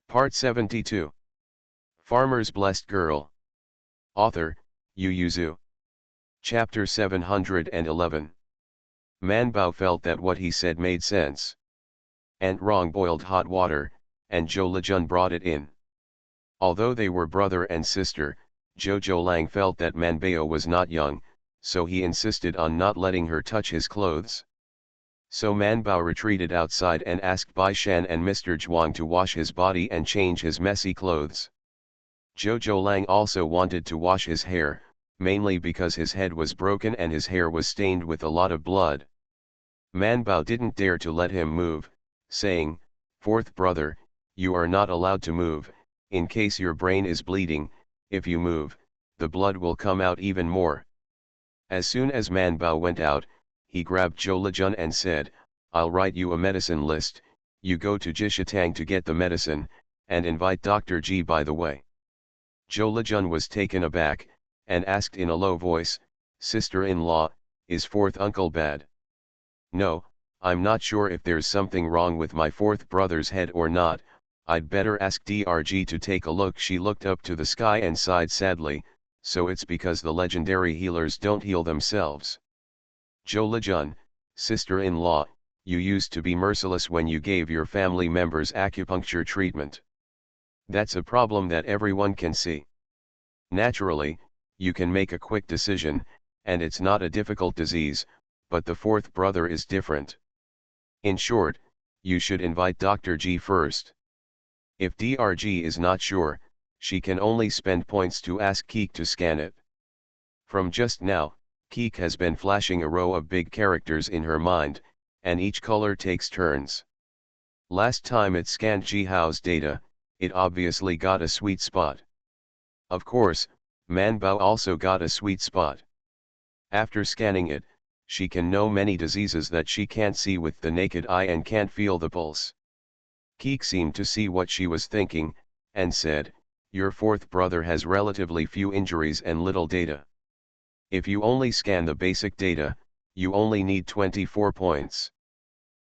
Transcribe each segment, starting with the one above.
Part 72. Farmer's Blessed Girl. Author, Yu Yuzu. Chapter 711. Man Bao felt that what he said made sense. Aunt Rong boiled hot water, and Zhou Lejun brought it in. Although they were brother and sister, Zhou Lang felt that Man Bao was not young, so he insisted on not letting her touch his clothes. So Man Bao retreated outside and asked Bai Shan and Mr. Zhuang to wash his body and change his messy clothes. Zhou Lang also wanted to wash his hair, mainly because his head was broken and his hair was stained with a lot of blood. Man Bao didn't dare to let him move, saying, "Fourth brother, you are not allowed to move, in case your brain is bleeding. If you move, the blood will come out even more." As soon as Man Bao went out, he grabbed Zhou Lejun and said, "I'll write you a medicine list, you go to Jishitang to get the medicine, and invite Dr. Ji by the way." Zhou Lejun was taken aback, and asked in a low voice, "Sister-in-law, is fourth uncle bad?" "No, I'm not sure if there's something wrong with my fourth brother's head or not, I'd better ask Drg to take a look." She looked up to the sky and sighed sadly, "So it's because the legendary healers don't heal themselves." "Zhou Lejun, sister-in-law, you used to be merciless when you gave your family members acupuncture treatment. That's a problem that everyone can see. Naturally, you can make a quick decision, and it's not a difficult disease, but the fourth brother is different. In short, you should invite Dr. G first. If Drg is not sure, she can only spend points to ask Keek to scan it." From just now, Keek has been flashing a row of big characters in her mind, and each color takes turns. Last time it scanned Jihao's data, it obviously got a sweet spot. Of course, Man Bao also got a sweet spot. After scanning it, she can know many diseases that she can't see with the naked eye and can't feel the pulse. Keek seemed to see what she was thinking, and said, "Your fourth brother has relatively few injuries and little data. If you only scan the basic data, you only need 24 points.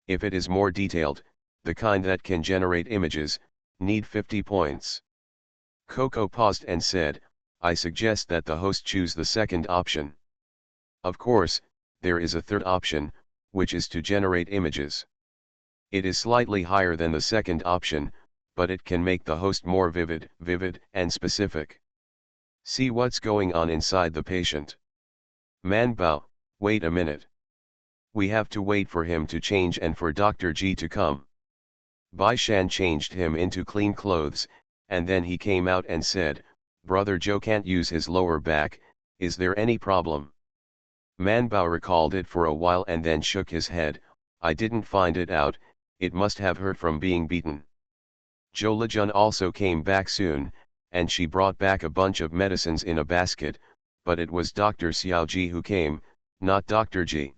If it is more detailed, the kind that can generate images, need 50 points. Coco paused and said, "I suggest that the host choose the second option. Of course, there is a third option, which is to generate images. It is slightly higher than the second option, but it can make the host more vivid and specific. See what's going on inside the patient." "Man Bao, wait a minute. We have to wait for him to change and for Dr. G to come." Bai Shan changed him into clean clothes, and then he came out and said, "Brother Zhou can't use his lower back, is there any problem?" Man Bao recalled it for a while and then shook his head, "I didn't find it out, it must have hurt from being beaten." Zhou Lejun also came back soon, and she brought back a bunch of medicines in a basket, but it was Dr. Xiaoji who came, not Dr. G.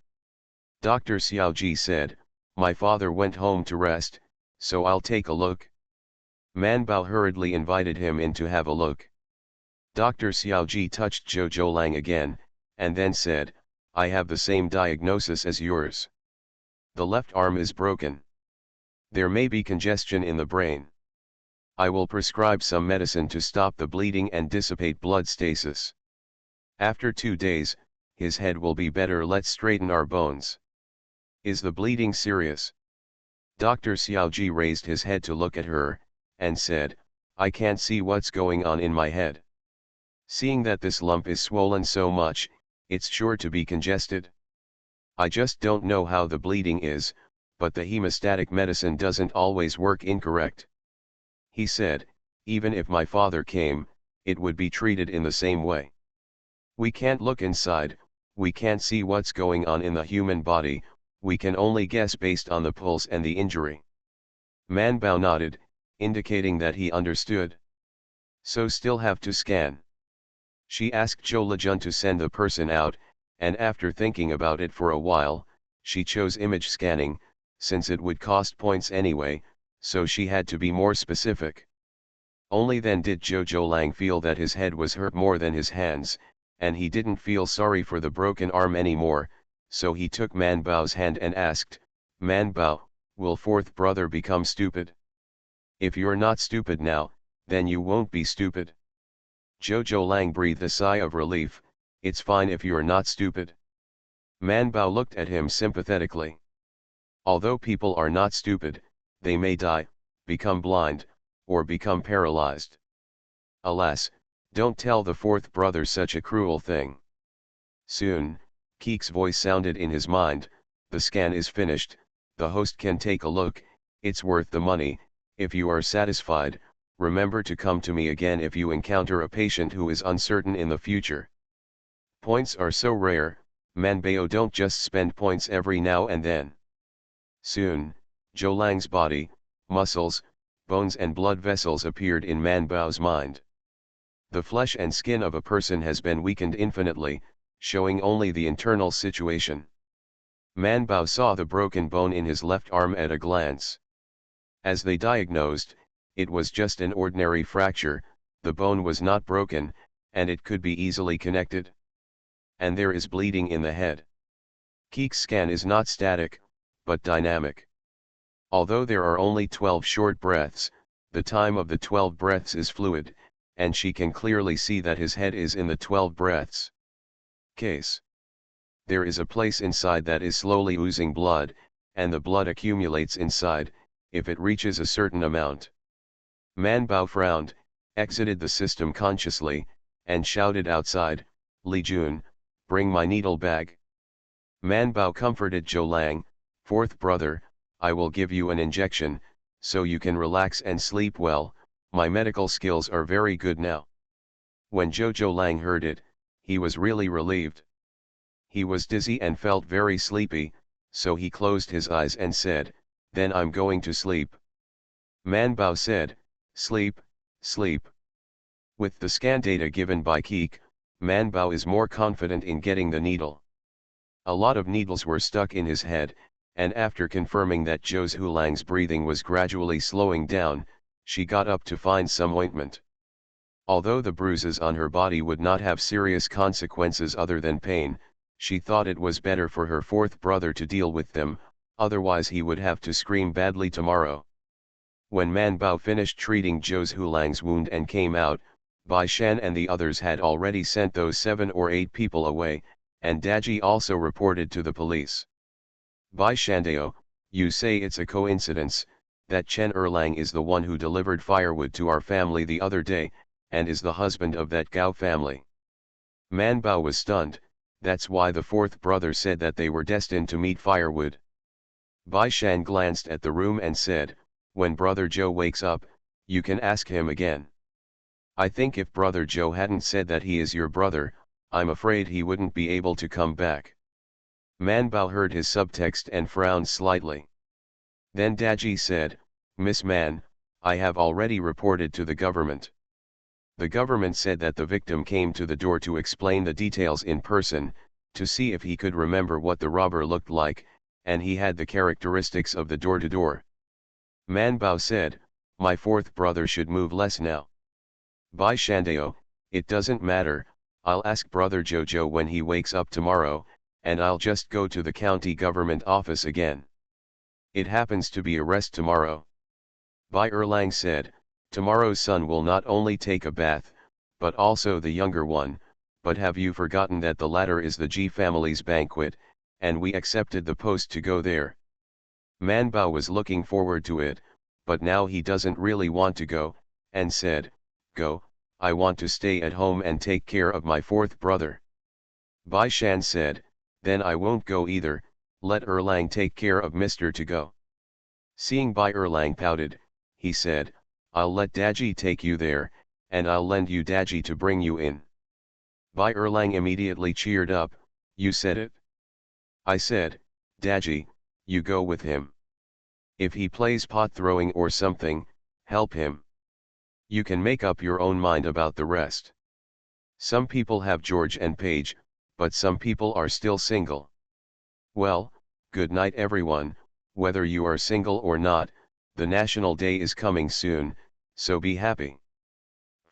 Dr. Xiaoji said, "My father went home to rest, so I'll take a look." Man Bao hurriedly invited him in to have a look. Dr. Xiaoji touched Zhou Lang again, and then said, "I have the same diagnosis as yours. The left arm is broken. There may be congestion in the brain. I will prescribe some medicine to stop the bleeding and dissipate blood stasis. After 2 days, his head will be better. Let's straighten our bones. Is the bleeding serious?" Dr. Xiaoji raised his head to look at her, and said, "I can't see what's going on in my head. Seeing that this lump is swollen so much, it's sure to be congested. I just don't know how the bleeding is, but the hemostatic medicine doesn't always work incorrect." He said, "Even if my father came, it would be treated in the same way. We can't look inside, we can't see what's going on in the human body, we can only guess based on the pulse and the injury." Man Bao nodded, indicating that he understood. "So still have to scan?" She asked Zhou Lejun to send the person out, and after thinking about it for a while, she chose image scanning, since it would cost points anyway, so she had to be more specific. Only then did Zhou Lang feel that his head was hurt more than his hands, and he didn't feel sorry for the broken arm anymore, so he took Man Bao's hand and asked, "Man Bao, will fourth brother become stupid?" If you're not stupid now, then you won't be stupid. Zhou Lang breathed a sigh of relief. It's fine if you're not stupid. Man Bao looked at him sympathetically. Although people are not stupid, they may die, become blind, or become paralyzed. Alas, don't tell the fourth brother such a cruel thing. Soon, Keek's voice sounded in his mind, the scan is finished, the host can take a look, it's worth the money. If you are satisfied, remember to come to me again if you encounter a patient who is uncertain in the future. Points are so rare, Manbao don't just spend points every now and then. Soon, Zhou Lang's body, muscles, bones and blood vessels appeared in Manbao's mind. The flesh and skin of a person has been weakened infinitely, showing only the internal situation. Manbao saw the broken bone in his left arm at a glance. As they diagnosed, it was just an ordinary fracture, the bone was not broken, and it could be easily connected. And there is bleeding in the head. Keek's scan is not static, but dynamic. Although there are only 12 short breaths, the time of the 12 breaths is fluid, and she can clearly see that his head is in the 12 breaths. Case. There is a place inside that is slowly oozing blood, and the blood accumulates inside, if it reaches a certain amount. Manbao frowned, exited the system consciously, and shouted outside, "Li Jun, bring my needle bag." Manbao comforted Zhou Lang, "Fourth brother, I will give you an injection, so you can relax and sleep well, my medical skills are very good now." When Zhou Lang heard it, he was really relieved. He was dizzy and felt very sleepy, so he closed his eyes and said, "Then I'm going to sleep." Manbao said, "Sleep, sleep." With the scan data given by Keek, Manbao is more confident in getting the needle. A lot of needles were stuck in his head, and after confirming that Zhou Lang's breathing was gradually slowing down, she got up to find some ointment. Although the bruises on her body would not have serious consequences other than pain, she thought it was better for her fourth brother to deal with them, otherwise he would have to scream badly tomorrow. When Manbao finished treating Zhou Lang's wound and came out, Bai Shan and the others had already sent those 7 or 8 people away, and Daji also reported to the police. "Bai Shandao, you say it's a coincidence, that Chen Erlang is the one who delivered firewood to our family the other day, and is the husband of that Gao family." Manbao was stunned, that's why the fourth brother said that they were destined to meet firewood. Bai Shan glanced at the room and said, "When brother Zhou wakes up, you can ask him again. I think if brother Zhou hadn't said that he is your brother, I'm afraid he wouldn't be able to come back." Manbao heard his subtext and frowned slightly. Then Daji said, "Miss Man, I have already reported to the government. The government said that the victim came to the door to explain the details in person, to see if he could remember what the robber looked like, and he had the characteristics of the door-to-door." Manbao said, "My fourth brother should move less now." Bai Shandao, "It doesn't matter, I'll ask brother Jojo when he wakes up tomorrow, and I'll just go to the county government office again. It happens to be a rest tomorrow." Bai Erlang said, "Tomorrow's son will not only take a bath, but also the younger one, but have you forgotten that the latter is the Ji family's banquet, and we accepted the post to go there?" Manbao was looking forward to it, but now he doesn't really want to go, and said, "Go, I want to stay at home and take care of my fourth brother." Bai Shan said, "Then I won't go either, let Erlang take care of Mr. to go." Seeing Bai Erlang pouted, he said, "I'll let Daji take you there, and I'll lend you Daji to bring you in." Bai Erlang immediately cheered up, "You said it. I said, Daji, you go with him. If he plays pot throwing or something, help him. You can make up your own mind about the rest. Some people have George and Paige, but some people are still single. Well, good night everyone, whether you are single or not, the National Day is coming soon, so be happy."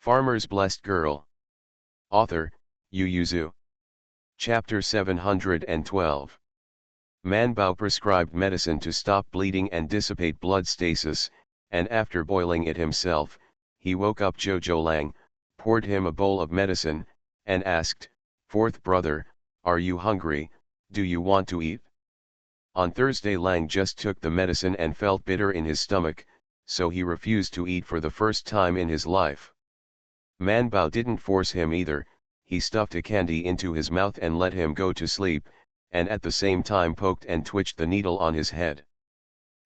Farmer's Blessed Girl. Author, Yu Yuzu. Chapter 712. Manbao prescribed medicine to stop bleeding and dissipate blood stasis, and after boiling it himself, he woke up Jojo Lang, poured him a bowl of medicine, and asked, "Fourth brother, are you hungry, do you want to eat?" On Thursday Lang just took the medicine and felt bitter in his stomach, so he refused to eat for the first time in his life. Man Bao didn't force him either, he stuffed a candy into his mouth and let him go to sleep, and at the same time poked and twitched the needle on his head.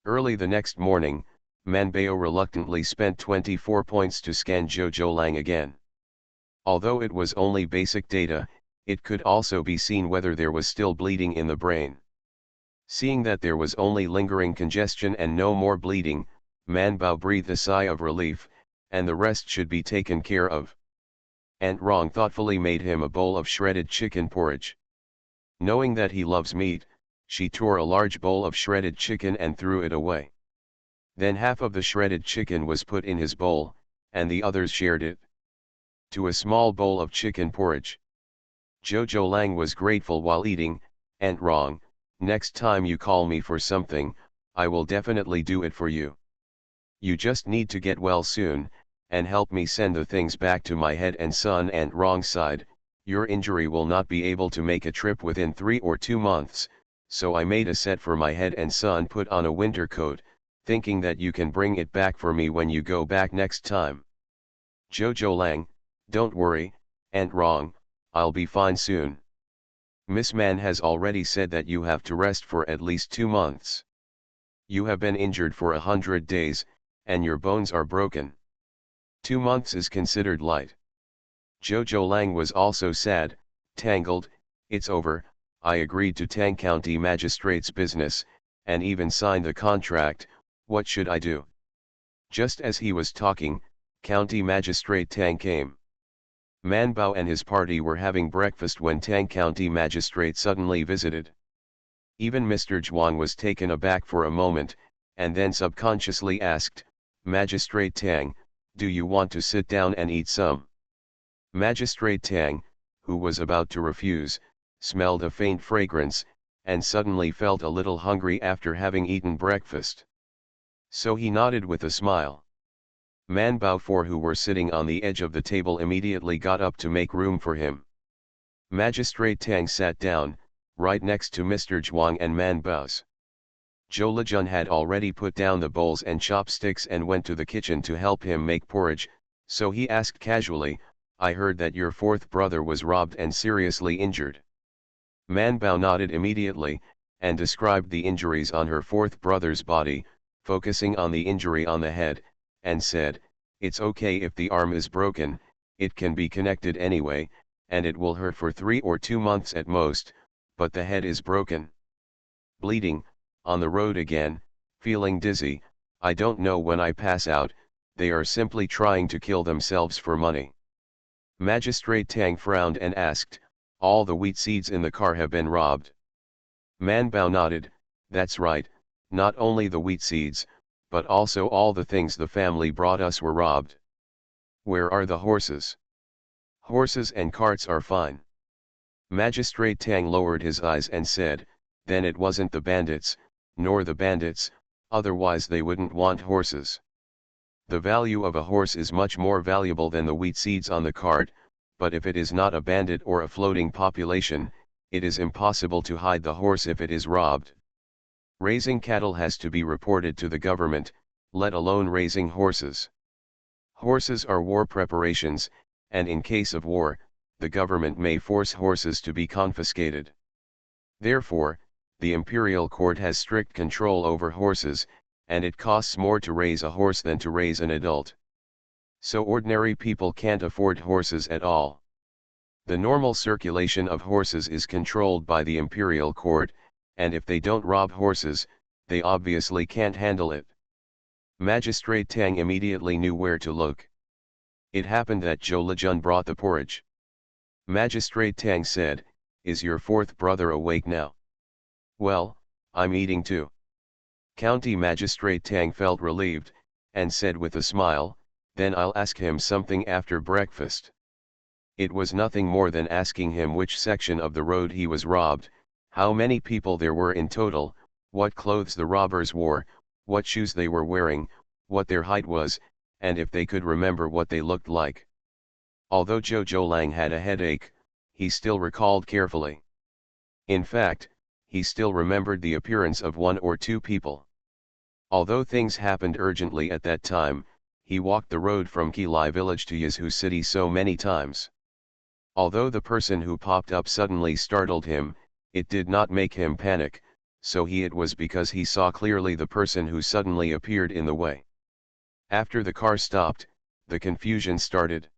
Early the next morning, Man Bao reluctantly spent 24 points to scan Jojo Lang again. Although it was only basic data, it could also be seen whether there was still bleeding in the brain. Seeing that there was only lingering congestion and no more bleeding, Man Bao breathed a sigh of relief, and the rest should be taken care of. Aunt Rong thoughtfully made him a bowl of shredded chicken porridge. Knowing that he loves meat, she tore a large bowl of shredded chicken and threw it away. Then half of the shredded chicken was put in his bowl, and the others shared it. To a small bowl of chicken porridge. Jojo Lang was grateful while eating. "Aunt Rong, next time you call me for something, I will definitely do it for you. You just need to get well soon, and help me send the things back to my head and son." Aunt Rong sighed, "Your injury will not be able to make a trip within 3 or 2 months, so I made a set for my head and son, put on a winter coat, thinking that you can bring it back for me when you go back next time." Jojo Lang, "Don't worry, Aunt Rong, I'll be fine soon. Miss Man has already said that you have to rest for at least 2 months. You have been injured for 100 days, and your bones are broken. 2 months is considered light." Jojo Lang was also sad, tangled. "It's over, I agreed to Tang County Magistrate's business, and even signed the contract, what should I do?" Just as he was talking, County Magistrate Tang came. Man Bao and his party were having breakfast when Tang County Magistrate suddenly visited. Even Mr. Zhuang was taken aback for a moment, and then subconsciously asked, "Magistrate Tang, do you want to sit down and eat some?" Magistrate Tang, who was about to refuse, smelled a faint fragrance, and suddenly felt a little hungry after having eaten breakfast. So he nodded with a smile. Man Bao, four who were sitting on the edge of the table, immediately got up to make room for him. Magistrate Tang sat down, right next to Mr. Zhuang and Man Bao's. Zhou Lejun had already put down the bowls and chopsticks and went to the kitchen to help him make porridge, so he asked casually, "I heard that your fourth brother was robbed and seriously injured." Man Bao nodded immediately, and described the injuries on her fourth brother's body, focusing on the injury on the head, and said, "It's okay if the arm is broken, it can be connected anyway, and it will hurt for 3 or 2 months at most, but the head is broken. Bleeding, on the road again, feeling dizzy, I don't know when I pass out, they are simply trying to kill themselves for money." Magistrate Tang frowned and asked, "All the wheat seeds in the car have been robbed?" Man Bao nodded, "That's right, not only the wheat seeds, but also all the things the family brought us were robbed." "Where are the horses?" "Horses and carts are fine." Magistrate Tang lowered his eyes and said, "Then it wasn't the bandits, nor the bandits, otherwise they wouldn't want horses. The value of a horse is much more valuable than the wheat seeds on the cart, but if it is not a bandit or a floating population, it is impossible to hide the horse if it is robbed. Raising cattle has to be reported to the government, let alone raising horses. Horses are war preparations, and in case of war, the government may force horses to be confiscated. Therefore, the imperial court has strict control over horses, and it costs more to raise a horse than to raise an adult. So ordinary people can't afford horses at all. The normal circulation of horses is controlled by the imperial court, and if they don't rob horses, they obviously can't handle it." Magistrate Tang immediately knew where to look. It happened that Zhou Lejun brought the porridge. Magistrate Tang said, "Is your fourth brother awake now?" "Well, I'm eating too." County Magistrate Tang felt relieved, and said with a smile, "Then I'll ask him something after breakfast." It was nothing more than asking him which section of the road he was robbed, how many people there were in total, what clothes the robbers wore, what shoes they were wearing, what their height was, and if they could remember what they looked like. Although Zhou Lang had a headache, he still recalled carefully. In fact, he still remembered the appearance of one or two people. Although things happened urgently at that time, he walked the road from Qilai village to Yazhu city so many times. Although the person who popped up suddenly startled him, it did not make him panic, so it was because he saw clearly the person who suddenly appeared in the way. After the car stopped, the confusion started.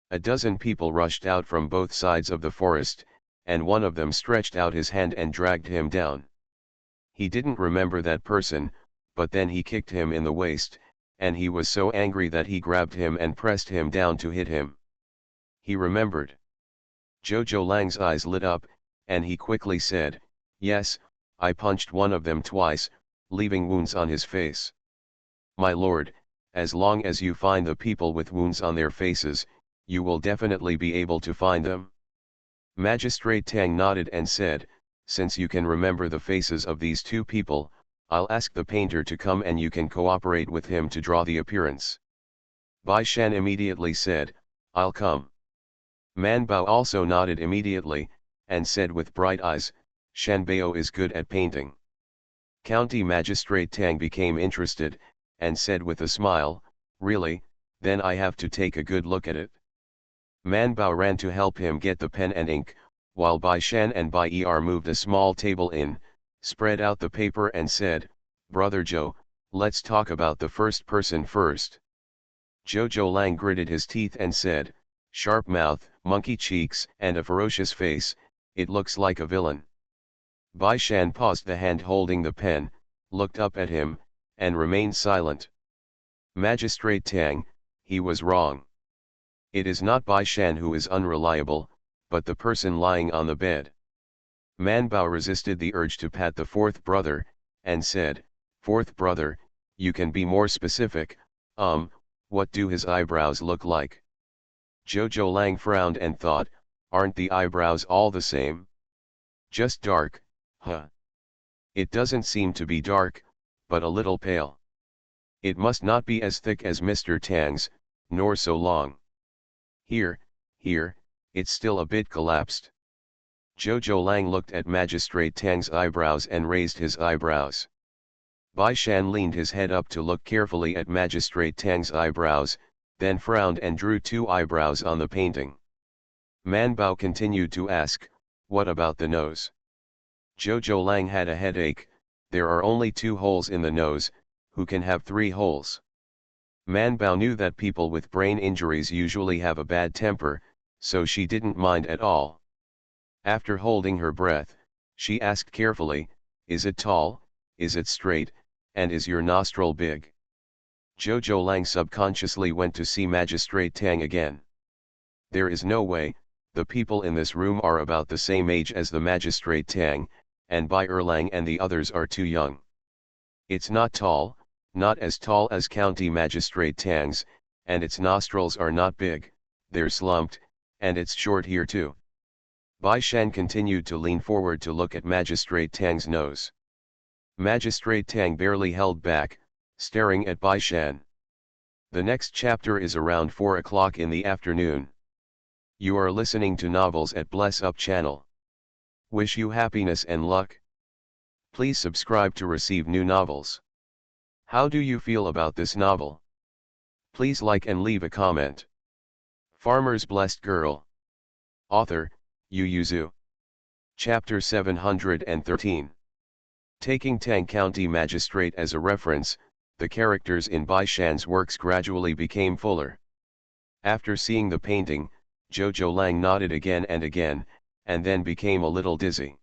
A dozen people rushed out from both sides of the forest, and one of them stretched out his hand and dragged him down. He didn't remember that person, but then he kicked him in the waist, and he was so angry that he grabbed him and pressed him down to hit him. He remembered. Zhou Lang's eyes lit up, and he quickly said, "Yes, I punched one of them twice, leaving wounds on his face." "My lord, as long as you find the people with wounds on their faces, you will definitely be able to find them." Magistrate Tang nodded and said, "Since you can remember the faces of these two people, I'll ask the painter to come and you can cooperate with him to draw the appearance." Bai Shan immediately said, "I'll come." Man Bao also nodded immediately, and said with bright eyes, "Shan Bao is good at painting." County Magistrate Tang became interested, and said with a smile, "Really, then I have to take a good look at it." Man Bao ran to help him get the pen and ink, while Bai Shan and Bai Er moved a small table in, spread out the paper and said, "Brother Zhou, let's talk about the first person first." Zhou Lang gritted his teeth and said, "Sharp mouth, monkey cheeks, and a ferocious face, it looks like a villain." Bai Shan paused the hand holding the pen, looked up at him, and remained silent. Magistrate Tang, he was wrong. It is not Bai Shan who is unreliable, but the person lying on the bed. Man Bao resisted the urge to pat the fourth brother, and said, "Fourth brother, you can be more specific, what do his eyebrows look like?" Zhou Lang frowned and thought, "Aren't the eyebrows all the same? Just dark, huh? It doesn't seem to be dark, but a little pale. It must not be as thick as Mr. Tang's, nor so long. Here, it's still a bit collapsed." Zhou Lang looked at Magistrate Tang's eyebrows and raised his eyebrows. Bai Shan leaned his head up to look carefully at Magistrate Tang's eyebrows, then frowned and drew two eyebrows on the painting. Man Bao continued to ask, "What about the nose?" Zhou Lang had a headache. "There are only two holes in the nose, who can have three holes?" Man Bao knew that people with brain injuries usually have a bad temper, so she didn't mind at all. After holding her breath, she asked carefully, "Is it tall, is it straight, and is your nostril big?" Zhou Lang subconsciously went to see Magistrate Tang again. There is no way, the people in this room are about the same age as the Magistrate Tang, and Bai Erlang and the others are too young. It's not tall, not as tall as County Magistrate Tang's, and its nostrils are not big, they're slumped, and it's short here too. Bai Shan continued to lean forward to look at Magistrate Tang's nose. Magistrate Tang barely held back, staring at Bai Shan. The next chapter is around 4 o'clock in the afternoon. You are listening to Novels at Bless Up channel. Wish you happiness and luck. Please subscribe to receive new novels. How do you feel about this novel? Please like and leave a comment. Farmer's Blessed Girl. Author, Yu Yuzu. Chapter 713. Taking Tang County Magistrate as a reference, the characters in Bai Shan's works gradually became fuller. After seeing the painting, Zhou Lang nodded again and again, and then became a little dizzy.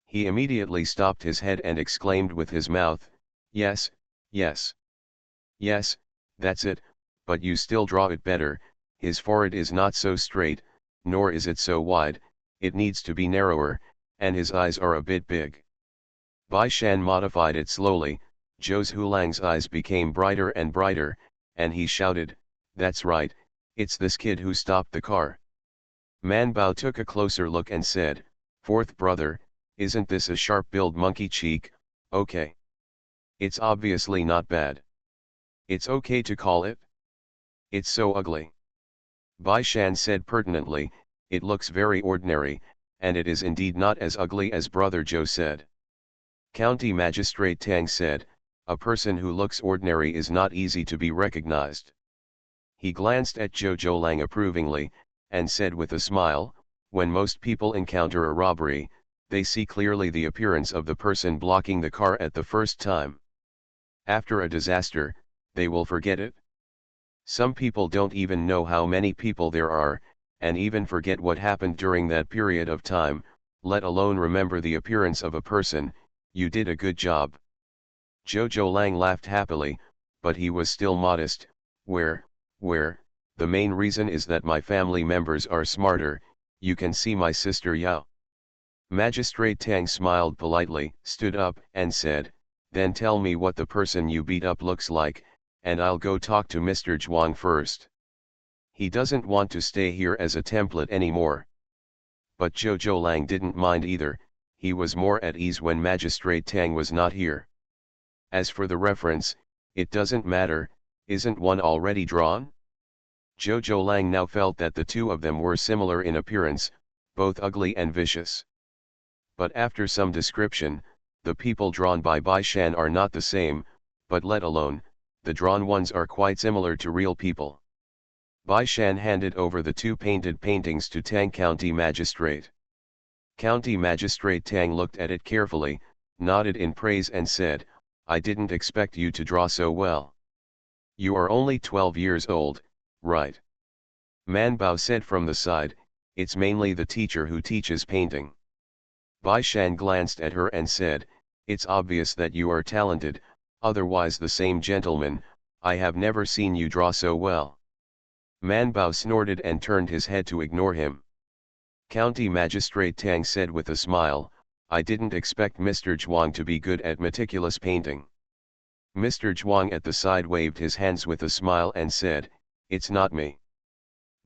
He immediately stopped his head and exclaimed with his mouth, "Yes, yes. Yes, that's it, but you still draw it better. His forehead is not so straight, nor is it so wide, it needs to be narrower, and his eyes are a bit big." Bai Shan modified it slowly. Zhou Lang's eyes became brighter and brighter, and he shouted, "That's right, it's this kid who stopped the car." Man Bao took a closer look and said, "Fourth brother, isn't this a sharp-billed monkey cheek? Okay. It's obviously not bad." It's okay to call it. It's so ugly. Bai Shan said pertinently, it looks very ordinary, and it is indeed not as ugly as Brother Joe said. County Magistrate Tang said, a person who looks ordinary is not easy to be recognized. He glanced at Zhou Lang approvingly, and said with a smile, when most people encounter a robbery, they see clearly the appearance of the person blocking the car at the first time. After a disaster, they will forget it. Some people don't even know how many people there are, and even forget what happened during that period of time, let alone remember the appearance of a person. You did a good job. Zhou Lang laughed happily, but he was still modest. Where, the main reason is that my family members are smarter. You can see my sister Yao. Magistrate Tang smiled politely, stood up, and said, then tell me what the person you beat up looks like, and I'll go talk to Mr. Zhuang first. He doesn't want to stay here as a template anymore. But Zhou Lang didn't mind either, he was more at ease when Magistrate Tang was not here. As for the reference, it doesn't matter, isn't one already drawn? Zhou Lang now felt that the two of them were similar in appearance, both ugly and vicious. But after some description, the people drawn by Bai Shan are not the same, but let alone, the drawn ones are quite similar to real people. Bai Shan handed over the two painted paintings to Tang County Magistrate. County Magistrate Tang looked at it carefully, nodded in praise and said, I didn't expect you to draw so well. You are only 12 years old, right? Man Bao said from the side, it's mainly the teacher who teaches painting. Bai Shan glanced at her and said, it's obvious that you are talented, otherwise the same gentleman, I have never seen you draw so well. Man Bao snorted and turned his head to ignore him. County Magistrate Tang said with a smile, I didn't expect Mr. Zhuang to be good at meticulous painting. Mr. Zhuang at the side waved his hands with a smile and said, it's not me.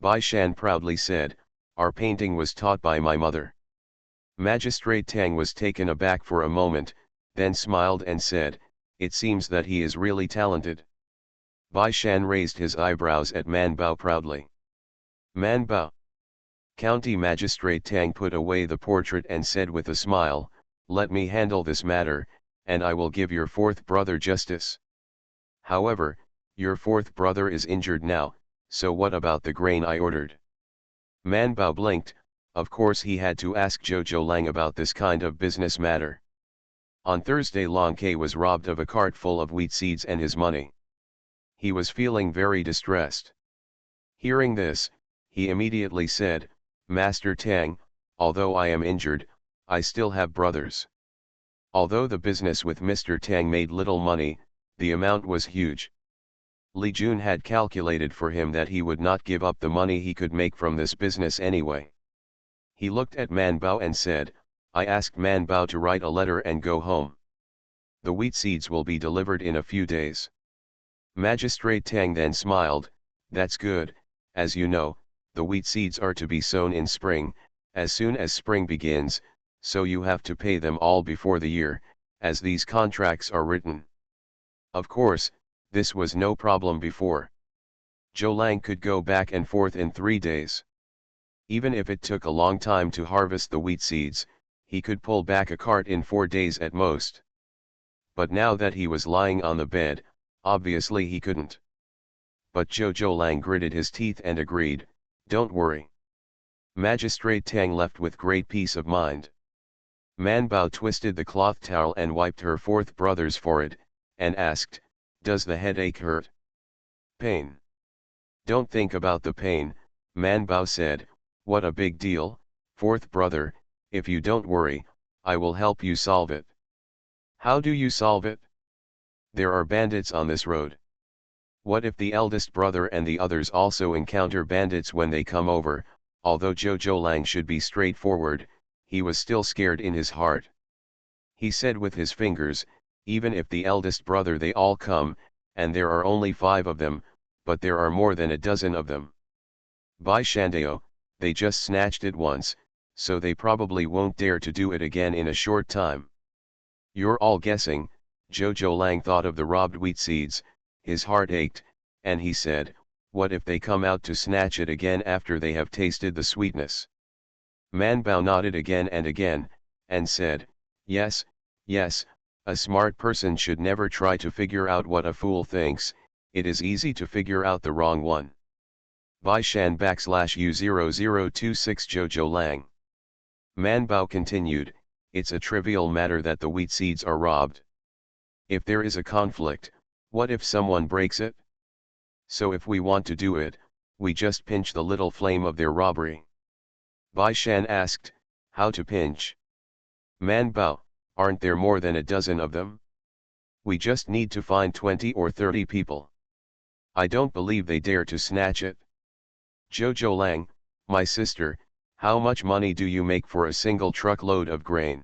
Bai Shan proudly said, our painting was taught by my mother. Magistrate Tang was taken aback for a moment, then smiled and said, it seems that he is really talented. Bai Shan raised his eyebrows at Man Bao proudly. Man Bao. County Magistrate Tang put away the portrait and said with a smile, let me handle this matter, and I will give your fourth brother justice. However, your fourth brother is injured now, so what about the grain I ordered? Man Bao blinked, of course he had to ask Zhou Lang about this kind of business matter. On Thursday Long K was robbed of a cart full of wheat seeds and his money. He was feeling very distressed. Hearing this, he immediately said, Master Tang, although I am injured, I still have brothers. Although the business with Mr. Tang made little money, the amount was huge. Li Jun had calculated for him that he would not give up the money he could make from this business anyway. He looked at Man Bao and said, I asked Man Bao to write a letter and go home. The wheat seeds will be delivered in a few days. Magistrate Tang then smiled, that's good, as you know, the wheat seeds are to be sown in spring, as soon as spring begins, so you have to pay them all before the year, as these contracts are written. Of course, this was no problem before. Zhou Lang could go back and forth in 3 days. Even if it took a long time to harvest the wheat seeds, he could pull back a cart in 4 days at most. But now that he was lying on the bed, obviously he couldn't. But Zhou Lang gritted his teeth and agreed, don't worry. Magistrate Tang left with great peace of mind. Man Bao twisted the cloth towel and wiped her fourth brother's forehead, and asked, does the headache hurt? Pain. Don't think about the pain, Man Bao said, what a big deal, fourth brother, if you don't worry, I will help you solve it. How do you solve it? There are bandits on this road. What if the eldest brother and the others also encounter bandits when they come over? Although Zhou Lang should be straightforward, he was still scared in his heart. He said with his fingers, even if the eldest brother they all come, and there are only 5 of them, but there are more than a dozen of them. Bai Shandao, they just snatched it once, so they probably won't dare to do it again in a short time. You're all guessing, Zhou Lang thought of the robbed wheat seeds, his heart ached, and he said, what if they come out to snatch it again after they have tasted the sweetness? Man Bao nodded again, and said, yes, yes, a smart person should never try to figure out what a fool thinks, it is easy to figure out the wrong one. Baishan /U0026 Jojo Lang. Man Bao continued, it's a trivial matter that the wheat seeds are robbed. If there is a conflict, what if someone breaks it? So if we want to do it, we just pinch the little flame of their robbery. Baishan asked, how to pinch? Man Bao, aren't there more than a dozen of them? We just need to find 20 or 30 people. I don't believe they dare to snatch it. Jojo Lang, my sister, how much money do you make for a single truckload of grain?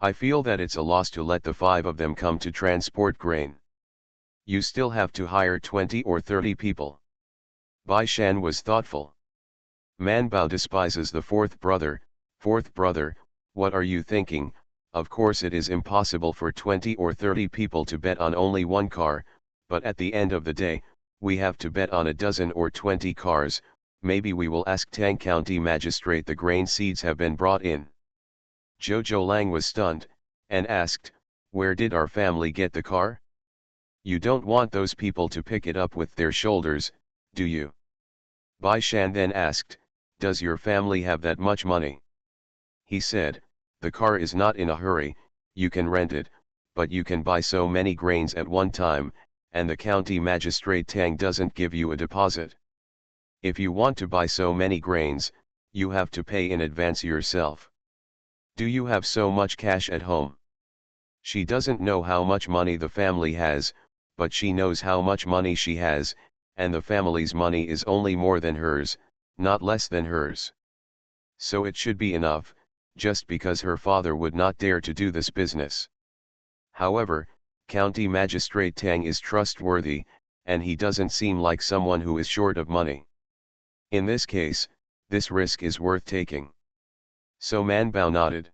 I feel that it's a loss to let the 5 of them come to transport grain. You still have to hire 20 or 30 people. Baishan was thoughtful. Man Bao despises the fourth brother, what are you thinking? Of course it is impossible for 20 or 30 people to bet on only one car, but at the end of the day, we have to bet on a dozen or 20 cars. Maybe we will ask Tang County Magistrate the grain seeds have been brought in. Jojo Lang was stunned, and asked, where did our family get the car? You don't want those people to pick it up with their shoulders, do you? Baishan then asked, does your family have that much money? He said, the car is not in a hurry, you can rent it, but you can buy so many grains at one time, and the county magistrate Tang doesn't give you a deposit. If you want to buy so many grains, you have to pay in advance yourself. Do you have so much cash at home? She doesn't know how much money the family has, but she knows how much money she has, and the family's money is only more than hers, not less than hers. So it should be enough, just because her father would not dare to do this business. However, County Magistrate Tang is trustworthy, and he doesn't seem like someone who is short of money. In this case, this risk is worth taking. So Man Bao nodded.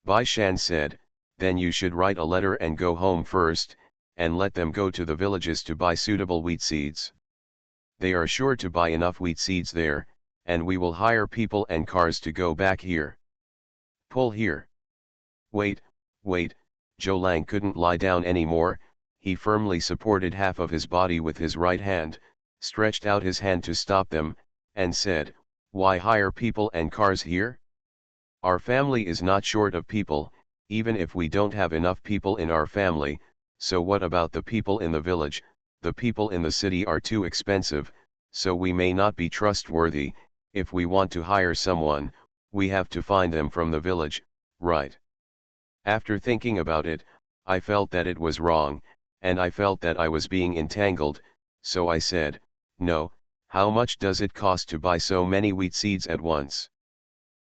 Baishan said, then you should write a letter and go home first, and let them go to the villages to buy suitable wheat seeds. They are sure to buy enough wheat seeds there, and we will hire people and cars to go back here. Pull here. Wait, Zhou Lang couldn't lie down anymore. He firmly supported half of his body with his right hand, stretched out his hand to stop them, and said, why hire people and cars here? Our family is not short of people, even if we don't have enough people in our family, so what about the people in the village? The people in the city are too expensive, so we may not be trustworthy. If we want to hire someone, we have to find them from the village, right? After thinking about it, I felt that it was wrong, and I felt that I was being entangled, so I said, no, how much does it cost to buy so many wheat seeds at once?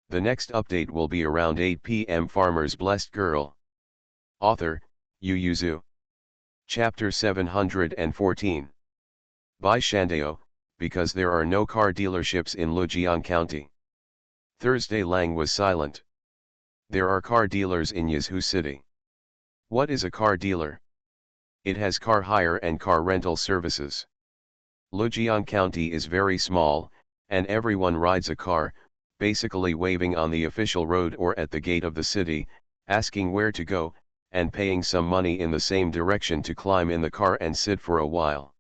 The next update will be around 8 p.m. Farmer's Blessed Girl. Author, Yu Yuzu. Chapter 714. By Shandao, because there are no car dealerships in Lujiang County. Thursday Lang was silent. There are car dealers in Yazhu City. What is a car dealer? It has car hire and car rental services. Lujiang County is very small, and everyone rides a car, basically waving on the official road or at the gate of the city, asking where to go, and paying some money in the same direction to climb in the car and sit for a while.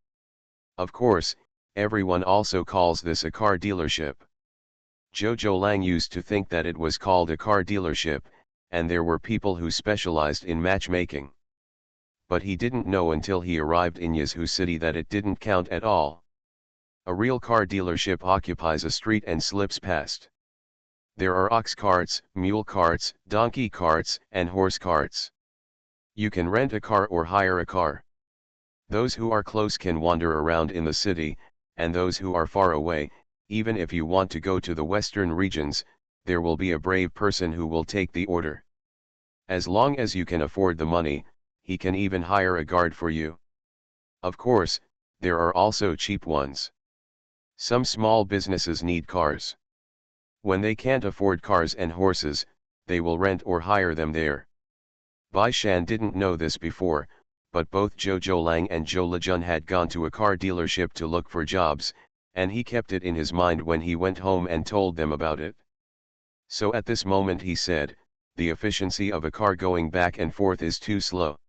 Of course, everyone also calls this a car dealership. Jojo Lang used to think that it was called a car dealership, and there were people who specialized in matchmaking. But he didn't know until he arrived in Yazhu City that it didn't count at all. A real car dealership occupies a street and slips past. There are ox carts, mule carts, donkey carts, and horse carts. You can rent a car or hire a car. Those who are close can wander around in the city, and those who are far away, even if you want to go to the western regions, there will be a brave person who will take the order. As long as you can afford the money, he can even hire a guard for you. Of course, there are also cheap ones. Some small businesses need cars. When they can't afford cars and horses, they will rent or hire them there. Baishan didn't know this before, but both Zhou Lang and Zhou Lejun had gone to a car dealership to look for jobs, and he kept it in his mind when he went home and told them about it. So at this moment he said, the efficiency of a car going back and forth is too slow.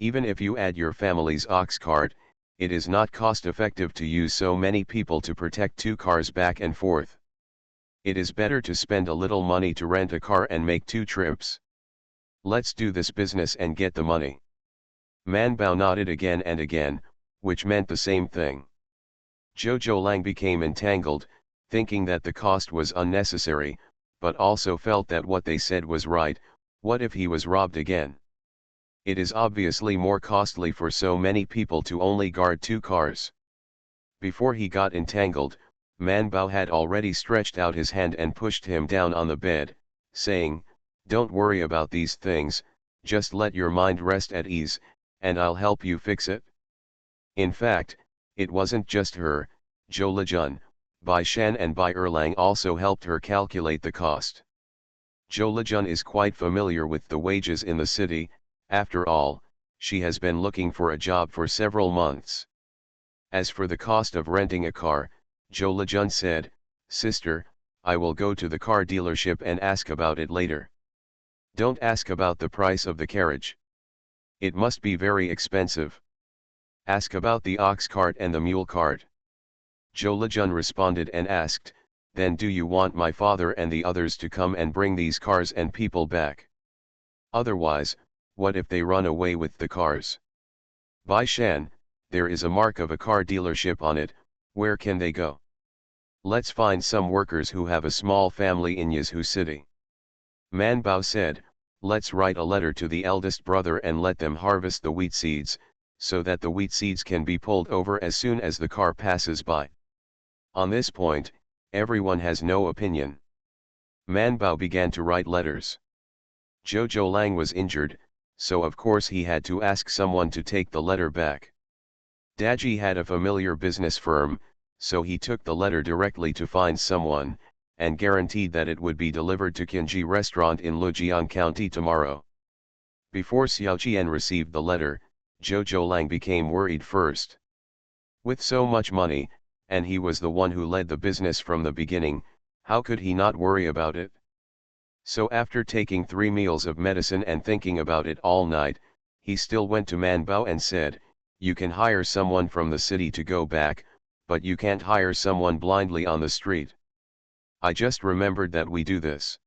Even if you add your family's ox cart, it is not cost-effective to use so many people to protect two cars back and forth. It is better to spend a little money to rent a car and make 2 trips. Let's do this business and get the money. Man Bao nodded again and again, which meant the same thing. Zhou Lang became entangled, thinking that the cost was unnecessary, but also felt that what they said was right. What if he was robbed again? It is obviously more costly for so many people to only guard 2 cars. Before he got entangled, Man Bao had already stretched out his hand and pushed him down on the bed, saying, "Don't worry about these things, just let your mind rest at ease, and I'll help you fix it." In fact, it wasn't just her. Zhou Lejun, Bai Shan and Bai Erlang also helped her calculate the cost. Zhou Lejun is quite familiar with the wages in the city. After all, she has been looking for a job for several months. As for the cost of renting a car, Zhou Lejun said, "Sister, I will go to the car dealership and ask about it later. Don't ask about the price of the carriage. It must be very expensive. Ask about the ox cart and the mule cart." Zhou Lejun responded and asked, "Then do you want my father and the others to come and bring these cars and people back? Otherwise, what if they run away with the cars? Bai Shan, there is a mark of a car dealership on it, where can they go? Let's find some workers who have a small family in Yazhu city." Man Bao said, "Let's write a letter to the eldest brother and let them harvest the wheat seeds, so that the wheat seeds can be pulled over as soon as the car passes by." On this point, everyone has no opinion. Man Bao began to write letters. Zhou Lang was injured, so of course he had to ask someone to take the letter back. Daji had a familiar business firm, so he took the letter directly to find someone, and guaranteed that it would be delivered to Qinji restaurant in Lujiang County tomorrow. Before Xiao Qian received the letter, Zhou Lang became worried first. With so much money, and he was the one who led the business from the beginning, how could he not worry about it? So after taking 3 meals of medicine and thinking about it all night, he still went to Man Bao and said, "You can hire someone from the city to go back, but you can't hire someone blindly on the street. I just remembered that we do this.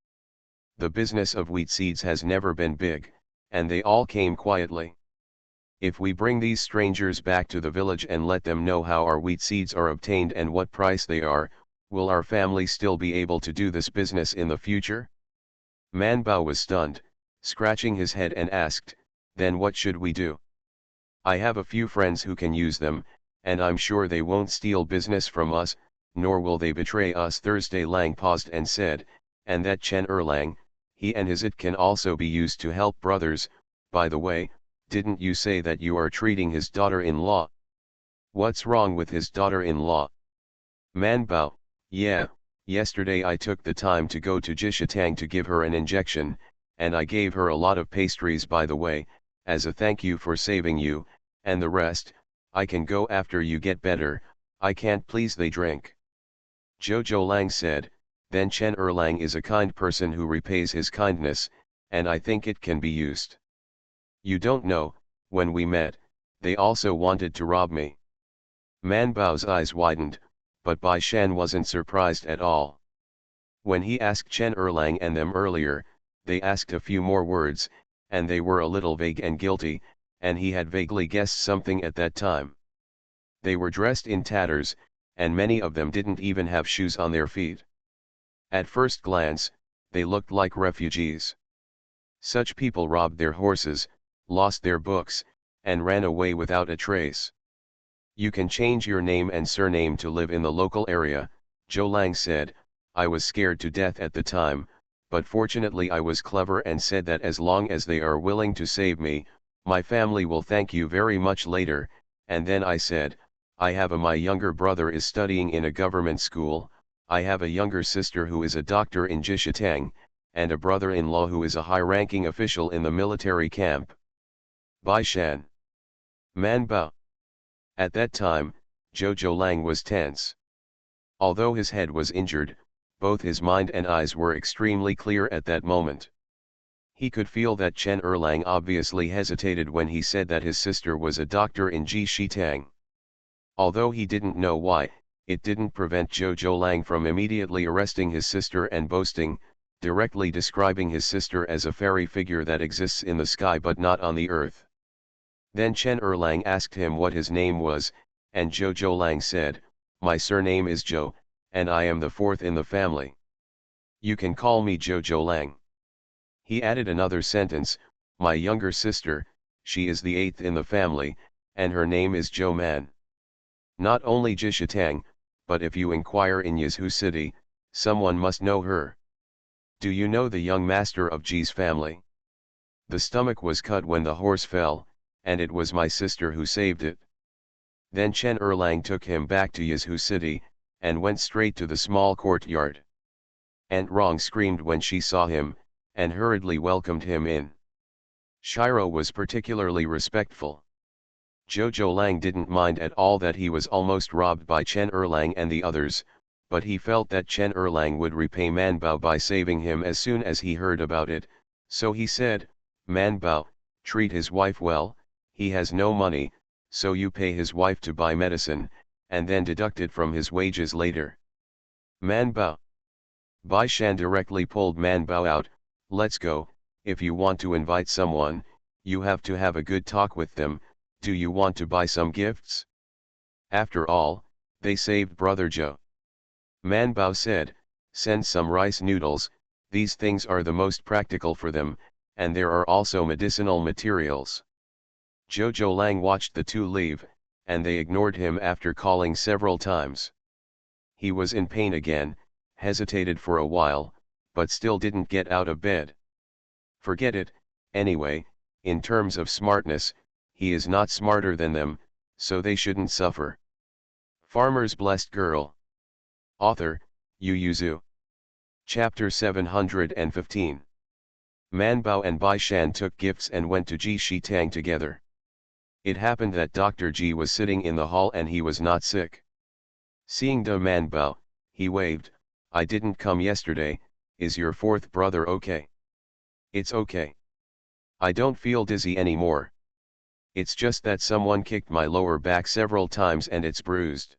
The business of wheat seeds has never been big, and they all came quietly. If we bring these strangers back to the village and let them know how our wheat seeds are obtained and what price they are, will our family still be able to do this business in the future?" Man Bao was stunned, scratching his head and asked, "Then what should we do? I have a few friends who can use them, and I'm sure they won't steal business from us, nor will they betray us." Thursday Lang paused and said, "And that Chen Erlang, he and his it can also be used to help brothers. By the way, didn't you say that you are treating his daughter-in-law? What's wrong with his daughter-in-law?" Man Bao, "Yeah, yesterday I took the time to go to Jishatang to give her an injection, and I gave her a lot of pastries by the way, as a thank you for saving you, and the rest, I can go after you get better. I can't please they drink." Zhou Lang said, "Then Chen Erlang is a kind person who repays his kindness, and I think it can be used. You don't know, when we met, they also wanted to rob me." Man Bao's eyes widened, but Bai Shan wasn't surprised at all. When he asked Chen Erlang and them earlier, they asked a few more words, and they were a little vague and guilty, and he had vaguely guessed something at that time. They were dressed in tatters, and many of them didn't even have shoes on their feet. At first glance, they looked like refugees. Such people robbed their horses, lost their books, and ran away without a trace. "You can change your name and surname to live in the local area," Zhou Lang said. "I was scared to death at the time, but fortunately I was clever and said that as long as they are willing to save me, my family will thank you very much later. And then I said, my younger brother is studying in a government school, I have a younger sister who is a doctor in Jishatang, and a brother-in-law who is a high-ranking official in the military camp." Bai Shan. Man Bao. At that time, Zhou Lang was tense. Although his head was injured, both his mind and eyes were extremely clear at that moment. He could feel that Chen Erlang obviously hesitated when he said that his sister was a doctor in Ji Shitang. Although he didn't know why, it didn't prevent Zhou Lang from immediately arresting his sister and boasting, directly describing his sister as a fairy figure that exists in the sky but not on the earth. Then Chen Erlang asked him what his name was, and Zhou Lang said, "My surname is Zhou, and I am the fourth in the family. You can call me Zhou Lang." He added another sentence, "My younger sister, she is the eighth in the family, and her name is Zhou Man. Not only Jishitang, but if you inquire in Yazhu city, someone must know her. Do you know the young master of Ji's family? The stomach was cut when the horse fell, and it was my sister who saved it." Then Chen Erlang took him back to Yazhu city, and went straight to the small courtyard. Aunt Rong screamed when she saw him, and hurriedly welcomed him in. Shiro was particularly respectful. Zhou Lang didn't mind at all that he was almost robbed by Chen Erlang and the others, but he felt that Chen Erlang would repay Man Bao by saving him as soon as he heard about it, so he said, "Man Bao, treat his wife well, he has no money, so you pay his wife to buy medicine, and then deduct it from his wages later." Man Bao. Bai Shan directly pulled Man Bao out, "Let's go, if you want to invite someone, you have to have a good talk with them, do you want to buy some gifts? After all, they saved Brother Zhou." Man Bao said, "Send some rice noodles, these things are the most practical for them, and there are also medicinal materials." Zhou Lang watched the two leave, and they ignored him after calling several times. He was in pain again, hesitated for a while, but still didn't get out of bed. Forget it, anyway, in terms of smartness, he is not smarter than them, so they shouldn't suffer. Farmer's Blessed Girl. Author, Yu Yuzu. Chapter 715. Man Bao and Bai Shan took gifts and went to Ji Shitang together. It happened that Dr. Ji was sitting in the hall and he was not sick. Seeing De Man Bao, he waved, "I didn't come yesterday, is your fourth brother okay?" "It's okay. I don't feel dizzy anymore. It's just that someone kicked my lower back several times and it's bruised."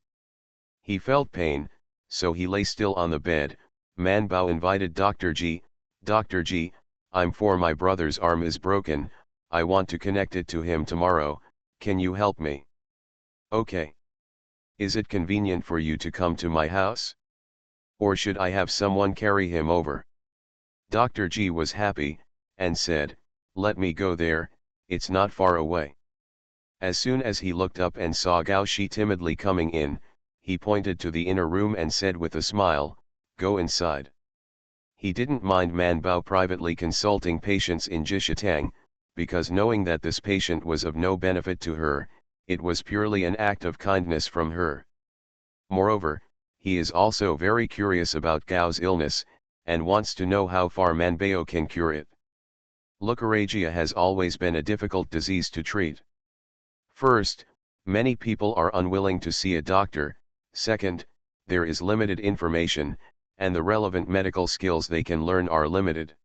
He felt pain, so he lay still on the bed. Man Bao invited Dr. Ji, "Dr. Ji, my brother's arm is broken, I want to connect it to him tomorrow, can you help me?" "Okay. Is it convenient for you to come to my house? Or should I have someone carry him over?" Dr. Ji was happy, and said, "Let me go there, it's not far away." As soon as he looked up and saw Gao Shi timidly coming in, he pointed to the inner room and said with a smile, "Go inside." He didn't mind Man Bao privately consulting patients in Jishitang, because knowing that this patient was of no benefit to her, it was purely an act of kindness from her. Moreover, he is also very curious about Gao's illness, and wants to know how far Man Bao can cure it. Leukorrhagia has always been a difficult disease to treat. First, many people are unwilling to see a doctor. Second, there is limited information, and the relevant medical skills they can learn are limited.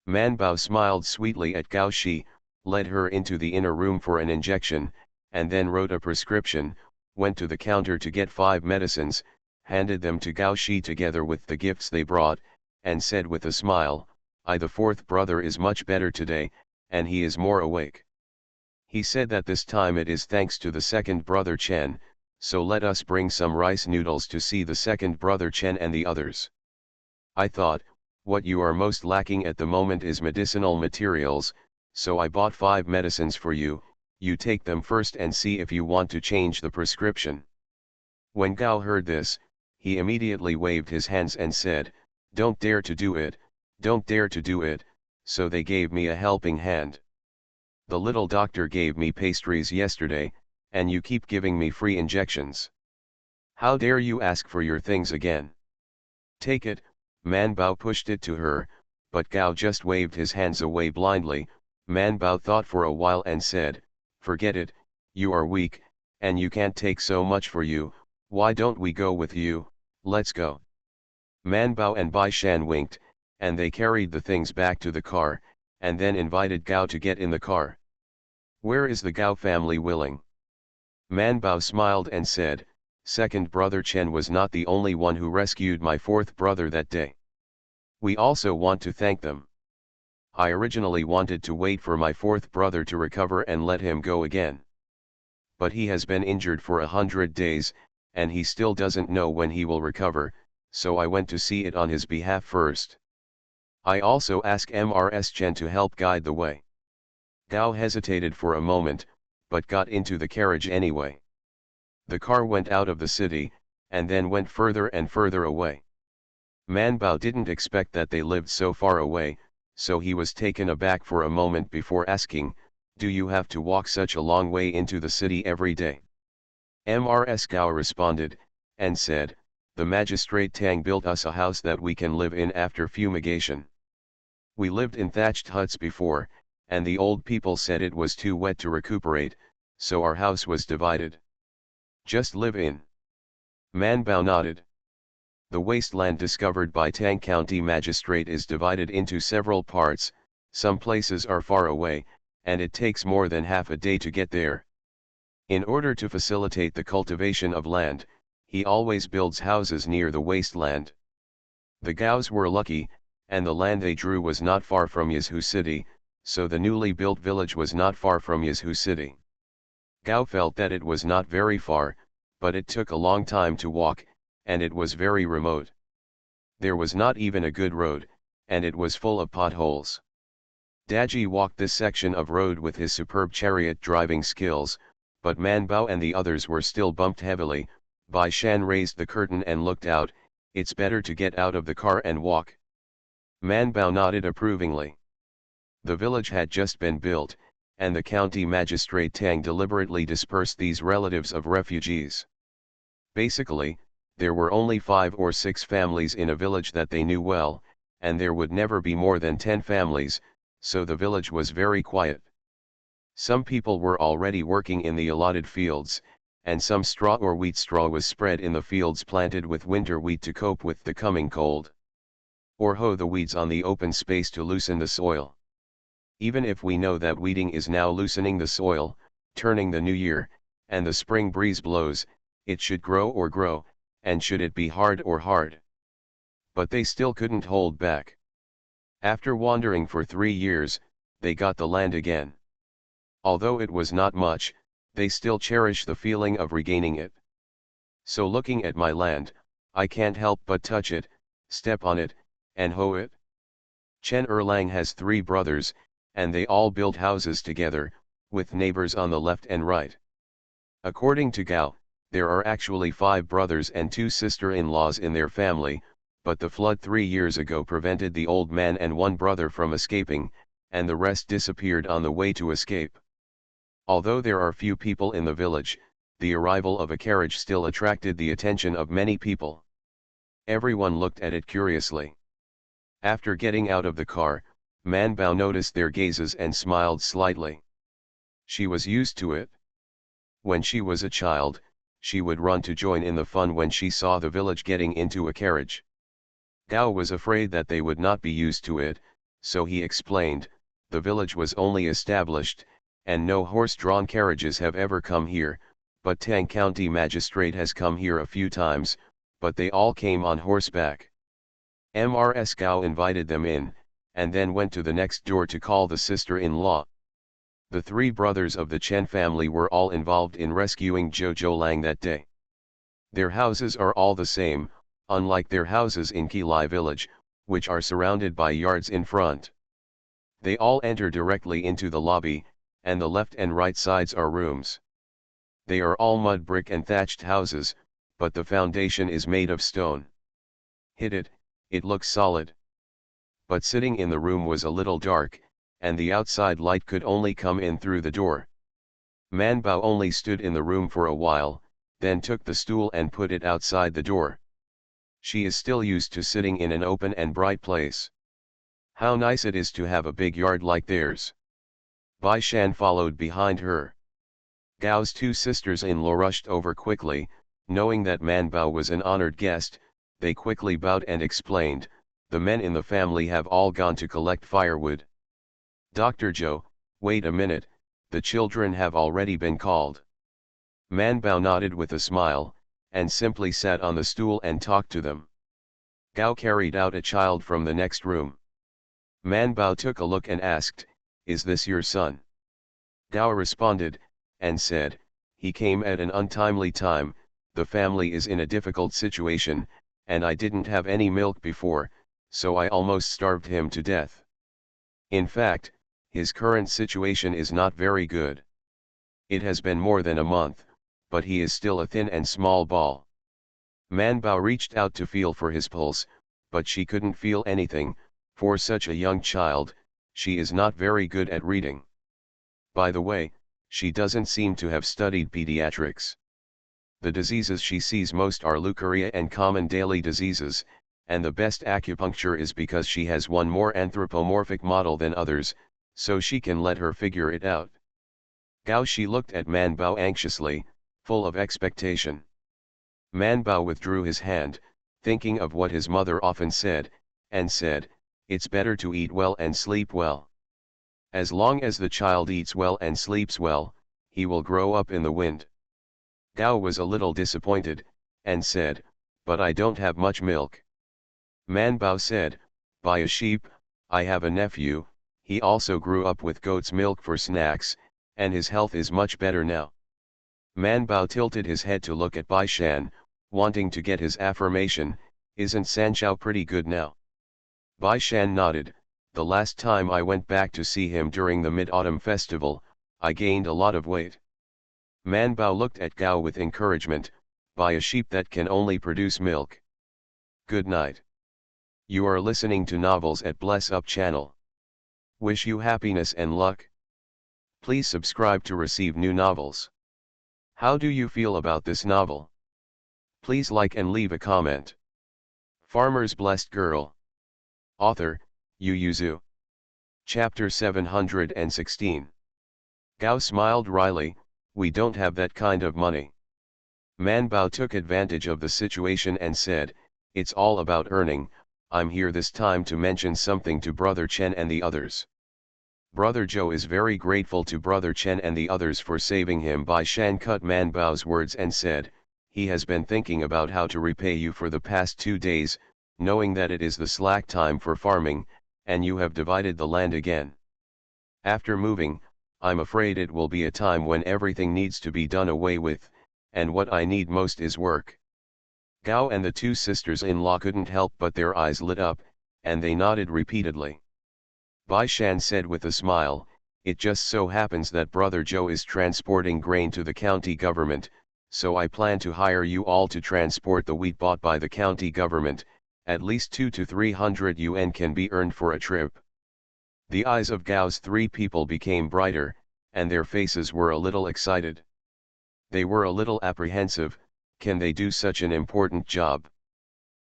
Man Bao smiled sweetly at Gao Shi, led her into the inner room for an injection, and then wrote a prescription, went to the counter to get 5 medicines, handed them to Gao Shi together with the gifts they brought, and said with a smile, the fourth brother is much better today, and he is more awake. He said that this time it is thanks to the second brother Chen, so let us bring some rice noodles to see the second brother Chen and the others." I thought, what you are most lacking at the moment is medicinal materials, so I bought 5 medicines for you, you take them first and see if you want to change the prescription. When Gao heard this, he immediately waved his hands and said, "Don't dare to do it, don't dare to do it," so they gave me a helping hand. "The little doctor gave me pastries yesterday, and you keep giving me free injections. How dare you ask for your things again? Take it." Man Bao pushed it to her, but Gao just waved his hands away blindly. Man Bao thought for a while and said, "Forget it, you are weak, and you can't take so much for you, why don't we go with you, let's go. Man Bao and Bai Shan winked, and they carried the things back to the car, and then invited Gao to get in the car. Where is the Gao family willing? Man Bao smiled and said, second brother Chen was not the only one who rescued my fourth brother that day. We also want to thank them. I originally wanted to wait for my fourth brother to recover and let him go again. But he has been injured for 100 days, and he still doesn't know when he will recover, so I went to see it on his behalf first. I also asked Mrs. Chen to help guide the way. Gao hesitated for a moment, but got into the carriage anyway. The car went out of the city, and then went further and further away. Man Bao didn't expect that they lived so far away, so he was taken aback for a moment before asking, do you have to walk such a long way into the city every day? Mrs. Gao responded, and said, the magistrate Tang built us a house that we can live in after fumigation. We lived in thatched huts before, and the old people said it was too wet to recuperate, so our house was divided. Just live in. Man Bao nodded. The wasteland discovered by Tang County Magistrate is divided into several parts, some places are far away, and it takes more than half a day to get there. In order to facilitate the cultivation of land, he always builds houses near the wasteland. The Gaos were lucky, and the land they drew was not far from Yazhu City, so the newly built village was not far from Yazhu City. Gao felt that it was not very far, but it took a long time to walk, and it was very remote. There was not even a good road, and it was full of potholes. Daji walked this section of road with his superb chariot driving skills, but Man Bao and the others were still bumped heavily. Bai Shan raised the curtain and looked out, it's better to get out of the car and walk. Man Bao nodded approvingly. The village had just been built, and the county magistrate Tang deliberately dispersed these relatives of refugees. Basically, there were only 5 or 6 families in a village that they knew well, and there would never be more than 10 families, so the village was very quiet. Some people were already working in the allotted fields, and some straw or wheat straw was spread in the fields planted with winter wheat to cope with the coming cold. Or hoe the weeds on the open space to loosen the soil. Even if we know that weeding is now loosening the soil, turning the new year, and the spring breeze blows, it should grow or grow, and should it be hard or hard. But they still couldn't hold back. After wandering for 3 years, they got the land again. Although it was not much, they still cherish the feeling of regaining it. So looking at my land, I can't help but touch it, step on it, and hoe it. Chen Erlang has 3 brothers, and they all built houses together, with neighbors on the left and right. According to Gao, there are actually 5 brothers and 2 sister-in-laws in their family, but the flood 3 years ago prevented the old man and 1 brother from escaping, and the rest disappeared on the way to escape. Although there are few people in the village, the arrival of a carriage still attracted the attention of many people. Everyone looked at it curiously. After getting out of the car, Man Bao noticed their gazes and smiled slightly. She was used to it. When she was a child, she would run to join in the fun when she saw the village getting into a carriage. Gao was afraid that they would not be used to it, so he explained, the village was only established, and no horse-drawn carriages have ever come here, but Tang County Magistrate has come here a few times, but they all came on horseback. Mrs. Gao invited them in, and then went to the next door to call the sister-in-law. The 3 brothers of the Chen family were all involved in rescuing Zhou Lang that day. Their houses are all the same, unlike their houses in Qilai village, which are surrounded by yards in front. They all enter directly into the lobby, and the left and right sides are rooms. They are all mud brick and thatched houses, but the foundation is made of stone. Hit it, it looks solid. But sitting in the room was a little dark, and the outside light could only come in through the door. Man Bao only stood in the room for a while, then took the stool and put it outside the door. She is still used to sitting in an open and bright place. How nice it is to have a big yard like theirs. Bai Shan followed behind her. Gao's two sisters-in-law rushed over quickly, knowing that Man Bao was an honored guest. They quickly bowed and explained, "The men in the family have all gone to collect firewood." "Dr. Zhou, wait a minute, the children have already been called." Man Bao nodded with a smile, and simply sat on the stool and talked to them. Gao carried out a child from the next room. Man Bao took a look and asked, "Is this your son?" Gao responded, and said, "He came at an untimely time, the family is in a difficult situation, and I didn't have any milk before, so I almost starved him to death. In fact, his current situation is not very good. It has been more than a month, but he is still a thin and small ball." Man Bao reached out to feel for his pulse, but she couldn't feel anything. For such a young child, she is not very good at reading. By the way, she doesn't seem to have studied pediatrics. The diseases she sees most are leukorrhea and common daily diseases, and the best acupuncture is because she has one more anthropomorphic model than others, so she can let her figure it out. Gao Shi looked at Man Bao anxiously, full of expectation. Man Bao withdrew his hand, thinking of what his mother often said, and said, "It's better to eat well and sleep well. As long as the child eats well and sleeps well, he will grow up in the wind." Gao was a little disappointed, and said, "But I don't have much milk." Man Bao said, "Buy a sheep, I have a nephew, he also grew up with goat's milk for snacks, and his health is much better now." Man Bao tilted his head to look at Bai Shan, wanting to get his affirmation, "Isn't Sanchao pretty good now?" Bai Shan nodded, "The last time I went back to see him during the Mid-Autumn Festival, I gained a lot of weight." Man Bao looked at Gao with encouragement, "Buy a sheep that can only produce milk." Good night. You are listening to novels at Bless Up channel. Wish you happiness and luck. Please subscribe to receive new novels. How do you feel about this novel? Please like and leave a comment. Farmer's Blessed Girl. Author, Yu Yuzu. Chapter 716. Gao smiled wryly, "We don't have that kind of money." Man Bao took advantage of the situation and said, "It's all about earning, I'm here this time to mention something to Brother Chen and the others." Brother Zhou is very grateful to Brother Chen and the others for saving him. Bai Shan cut Man Bao's words and said, "He has been thinking about how to repay you for the past 2 days, knowing that it is the slack time for farming, and you have divided the land again. After moving, I'm afraid it will be a time when everything needs to be done away with, and what I need most is work." Gao and the two sisters-in-law couldn't help but their eyes lit up, and they nodded repeatedly. Bai Shan said with a smile, "It just so happens that Brother Zhou is transporting grain to the county government, so I plan to hire you all to transport the wheat bought by the county government. At least 200 to 300 yuan can be earned for a trip." The eyes of Gao's 3 people became brighter, and their faces were a little excited. They were a little apprehensive, can they do such an important job?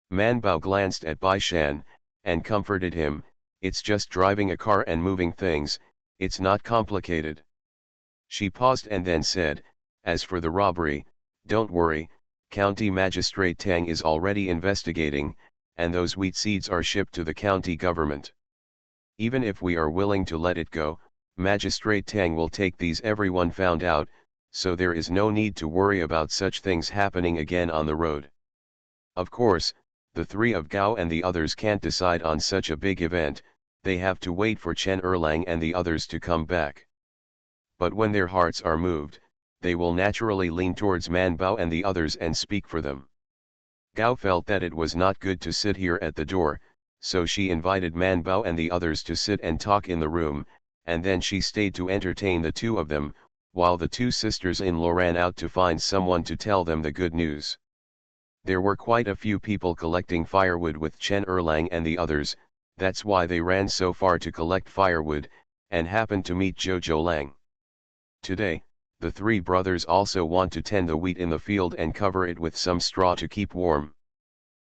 Man Bao glanced at Bai Shan, and comforted him, "It's just driving a car and moving things, it's not complicated." She paused and then said, "As for the robbery, don't worry, County Magistrate Tang is already investigating, and those wheat seeds are shipped to the county government. Even if we are willing to let it go, Magistrate Tang will take these everyone found out, so there is no need to worry about such things happening again on the road." Of course, the 3 of Gao and the others can't decide on such a big event, they have to wait for Chen Erlang and the others to come back. But when their hearts are moved, they will naturally lean towards Man Bao and the others and speak for them. Gao felt that it was not good to sit here at the door, so she invited Man Bao and the others to sit and talk in the room, and then she stayed to entertain the 2 of them, while the 2 sisters-in-law ran out to find someone to tell them the good news. There were quite a few people collecting firewood with Chen Erlang and the others, that's why they ran so far to collect firewood, and happened to meet Jojo Lang. Today, the 3 brothers also want to tend the wheat in the field and cover it with some straw to keep warm.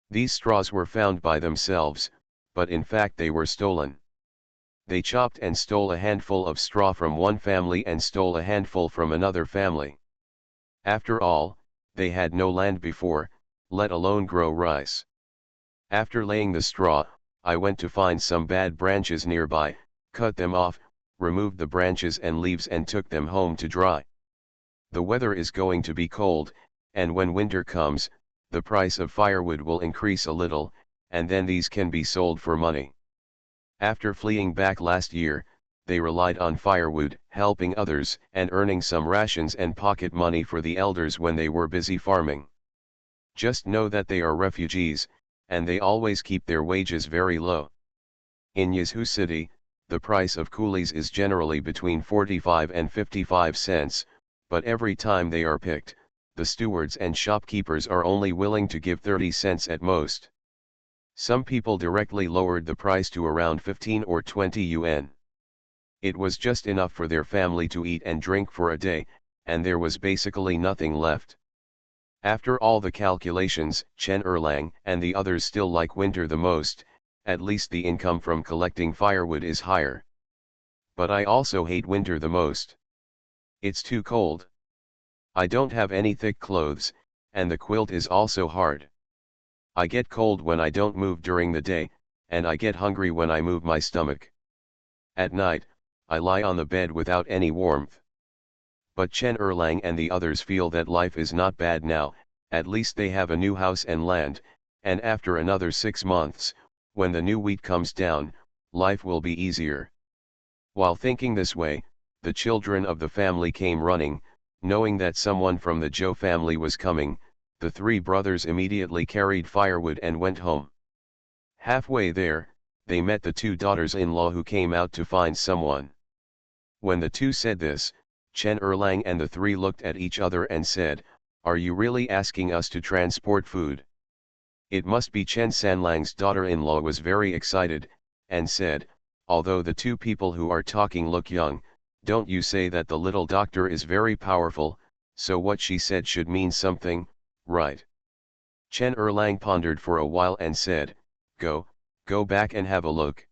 These straws were found by themselves, but in fact they were stolen. They chopped and stole a handful of straw from one family and stole a handful from another family. After all, they had no land before, let alone grow rice. After laying the straw, I went to find some bad branches nearby, cut them off, removed the branches and leaves and took them home to dry. The weather is going to be cold, and when winter comes, the price of firewood will increase a little, and then these can be sold for money. After fleeing back last year, they relied on firewood, helping others, and earning some rations and pocket money for the elders when they were busy farming. Just know that they are refugees, and they always keep their wages very low. In Yazoo City, the price of coolies is generally between 45 and 55 cents, but every time they are picked, the stewards and shopkeepers are only willing to give 30 cents at most. Some people directly lowered the price to around 15 or 20 yuan. It was just enough for their family to eat and drink for a day, and there was basically nothing left. After all the calculations, Chen Erlang and the others still like winter the most, at least the income from collecting firewood is higher. But I also hate winter the most. It's too cold. I don't have any thick clothes, and the quilt is also hard. I get cold when I don't move during the day, and I get hungry when I move my stomach. At night, I lie on the bed without any warmth. But Chen Erlang and the others feel that life is not bad now, at least they have a new house and land, and after another 6 months, when the new wheat comes down, life will be easier. While thinking this way, the children of the family came running, knowing that someone from the Zhou family was coming. The 3 brothers immediately carried firewood and went home. Halfway there, they met the 2 daughters-in-law who came out to find someone. When the 2 said this, Chen Erlang and the 3 looked at each other and said, "Are you really asking us to transport food?" It must be Chen Sanlang's daughter-in-law was very excited, and said, "Although the 2 people who are talking look young, don't you say that the little doctor is very powerful, so what she said should mean something, right?" Chen Erlang pondered for a while and said, Go back and have a look."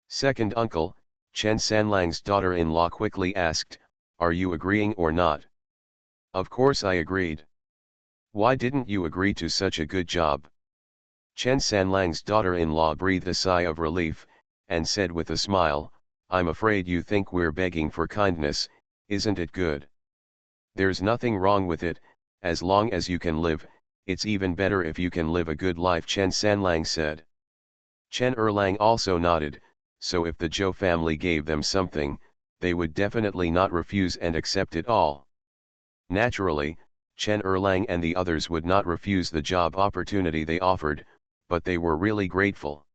Second uncle, Chen Sanlang's daughter-in-law quickly asked, "Are you agreeing or not?" "Of course I agreed." "Why didn't you agree to such a good job?" Chen Sanlang's daughter-in-law breathed a sigh of relief, and said with a smile, "I'm afraid you think we're begging for kindness, isn't it good?" "There's nothing wrong with it, as long as you can live, it's even better if you can live a good life," Chen Sanlang said. Chen Erlang also nodded, so if the Zhou family gave them something, they would definitely not refuse and accept it all. Naturally, Chen Erlang and the others would not refuse the job opportunity they offered, but they were really grateful.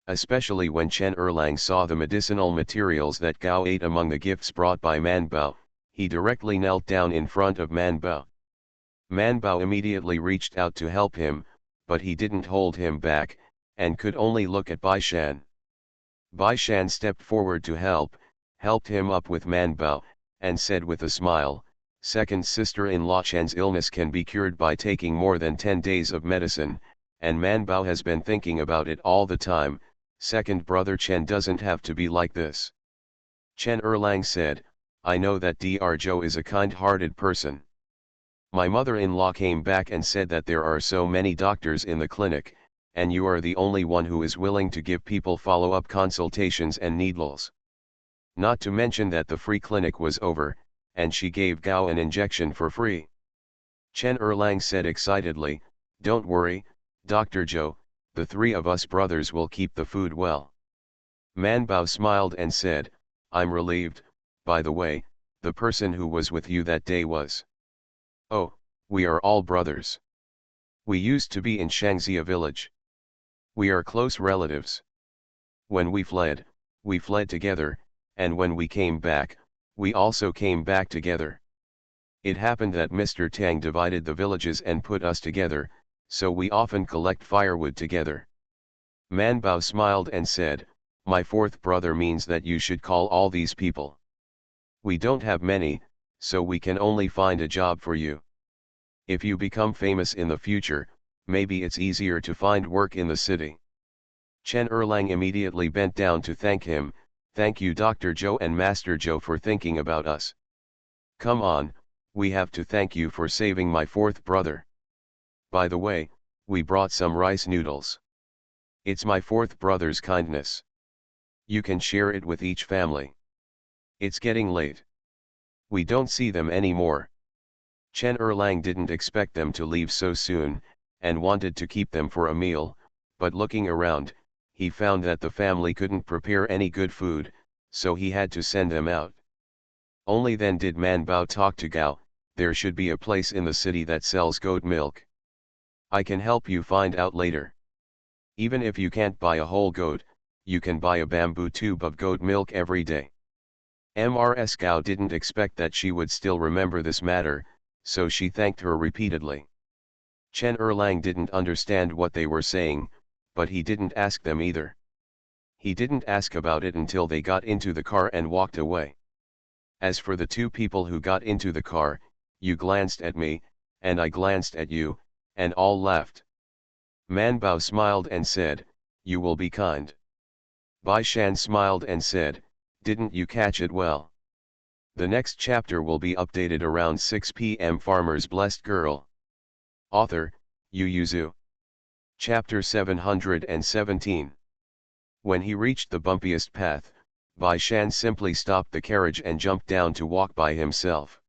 Especially when Chen Erlang saw the medicinal materials that Gao ate among the gifts brought by Man Bao, he directly knelt down in front of Man Bao. Man Bao immediately reached out to help him, but he didn't hold him back, and could only look at Bai Shan. Bai Shan stepped forward to helped him up with Man Bao, and said with a smile, "Second sister-in-law Chen's illness can be cured by taking more than 10 days of medicine, and Man Bao has been thinking about it all the time. Second brother Chen doesn't have to be like this." Chen Erlang said, "I know that Dr. Zhou is a kind-hearted person. My mother-in-law came back and said that there are so many doctors in the clinic, and you are the only one who is willing to give people follow-up consultations and needles. Not to mention that the free clinic was over, and she gave Gao an injection for free." Chen Erlang said excitedly, "Don't worry, Dr. Zhou, the 3 of us brothers will keep the food well." Man Bao smiled and said, "I'm relieved. By the way, the person who was with you that day was..." "Oh, we are all brothers. We used to be in Shangxia village. We are close relatives. When we fled together, and when we came back, we also came back together. It happened that Mr. Tang divided the villages and put us together, so we often collect firewood together." Man Bao smiled and said, "My 4th brother means that you should call all these people. We don't have many, so we can only find a job for you. If you become famous in the future, maybe it's easier to find work in the city." Chen Erlang immediately bent down to thank him, Thank you Dr. Joe and Master Joe for thinking about us. Come on, we have to thank you for saving my fourth brother. By the way, we brought some rice noodles. It's my fourth brother's kindness. You can share it with each family. It's getting late. We don't see them anymore. Chen Erlang didn't expect them to leave so soon, and wanted to keep them for a meal, but looking around, he found that the family couldn't prepare any good food, so he had to send them out. Only then did Man Bao talk to Gao. There should be a place in the city that sells goat milk. I can help you find out later. Even if you can't buy a whole goat, you can buy a bamboo tube of goat milk every day. Ms. Gao didn't expect that she would still remember this matter, so she thanked her repeatedly. Chen Erlang didn't understand what they were saying, but he didn't ask them either. He didn't ask about it until they got into the car and walked away. As for the two people who got into the car, you glanced at me, and I glanced at you, and all laughed. Man Bao smiled and said, "You will be kind." Bai Shan smiled and said, "Didn't you catch it well?" The next chapter will be updated around 6 p.m. Farmer's Blessed Girl. Author, Yu Yuzu. Chapter 717. When he reached the bumpiest path, Bai Shan simply stopped the carriage and jumped down to walk by himself.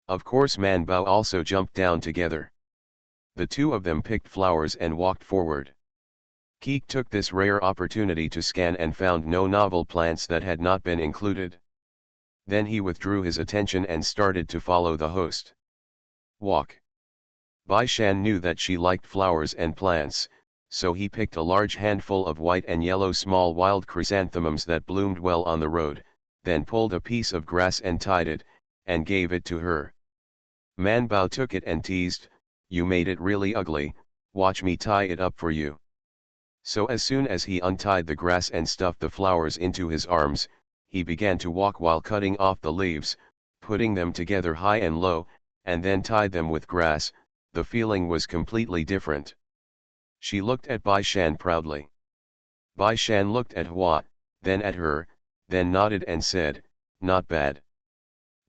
Of course Man Bao also jumped down together. The two of them picked flowers and walked forward. Keek took this rare opportunity to scan and found no novel plants that had not been included. Then he withdrew his attention and started to follow the host. Walk. Bai Shan knew that she liked flowers and plants, so he picked a large handful of white and yellow small wild chrysanthemums that bloomed well on the road, then pulled a piece of grass and tied it, and gave it to her. Man Bao took it and teased, "You made it really ugly, watch me tie it up for you." So as soon as he untied the grass and stuffed the flowers into his arms, he began to walk while cutting off the leaves, putting them together high and low, and then tied them with grass. The feeling was completely different. She looked at Bai Shan proudly. Bai Shan looked at Hua, then at her, then nodded and said, "Not bad."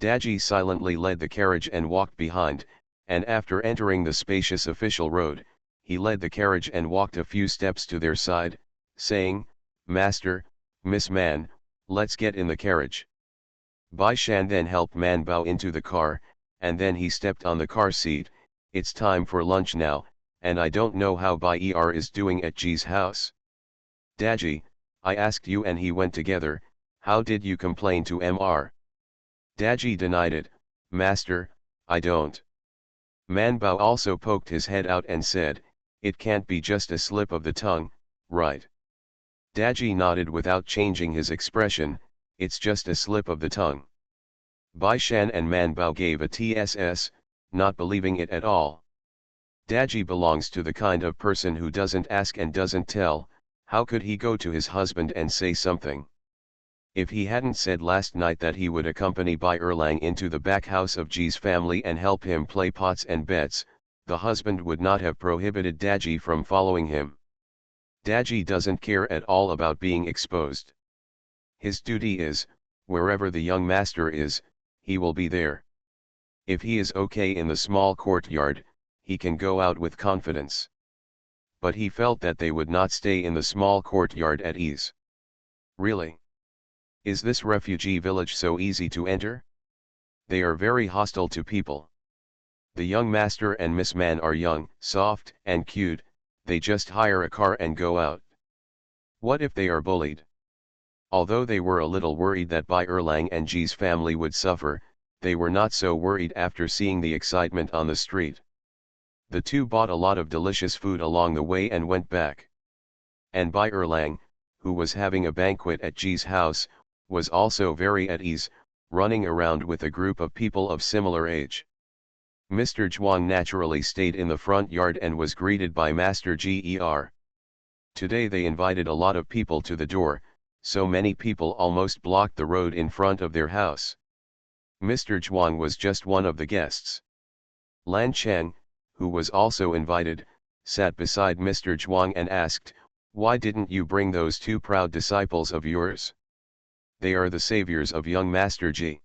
Daji silently led the carriage and walked behind, and after entering the spacious official road, he led the carriage and walked a few steps to their side, saying, "Master, Miss Man, let's get in the carriage." Bai Shan then helped Man Bao into the car, and then he stepped on the car seat. "It's time for lunch now, and I don't know how Bai Er is doing at Ji's house." "Daji, I asked you and he went together, how did you complain to Mr. Daji denied it, "Master, I don't." Man Bao also poked his head out and said, "It can't be just a slip of the tongue, right?" Daji nodded without changing his expression, "It's just a slip of the tongue." Bai Shan and Man Bao gave a tss, not believing it at all. Daji belongs to the kind of person who doesn't ask and doesn't tell. How could he go to his husband and say something? If he hadn't said last night that he would accompany Bai Erlang into the back house of Ji's family and help him play pots and bets, the husband would not have prohibited Daji from following him. Daji doesn't care at all about being exposed. His duty is, wherever the young master is, he will be there. If he is okay in the small courtyard, he can go out with confidence. But he felt that they would not stay in the small courtyard at ease. Really? Is this refugee village so easy to enter? They are very hostile to people. The young master and Miss Man are young, soft, and cute. They just hire a car and go out. What if they are bullied? Although they were a little worried that Bai Erlang and Ji's family would suffer, they were not so worried after seeing the excitement on the street. The two bought a lot of delicious food along the way and went back. And Bai Erlang, who was having a banquet at Ji's house, was also very at ease, running around with a group of people of similar age. Mr. Zhuang naturally stayed in the front yard and was greeted by Master Ger. Today they invited a lot of people to the door, so many people almost blocked the road in front of their house. Mr. Zhuang was just one of the guests. Lan Cheng, who was also invited, sat beside Mr. Zhuang and asked, "Why didn't you bring those two proud disciples of yours?" they are the saviors of young Master Ji.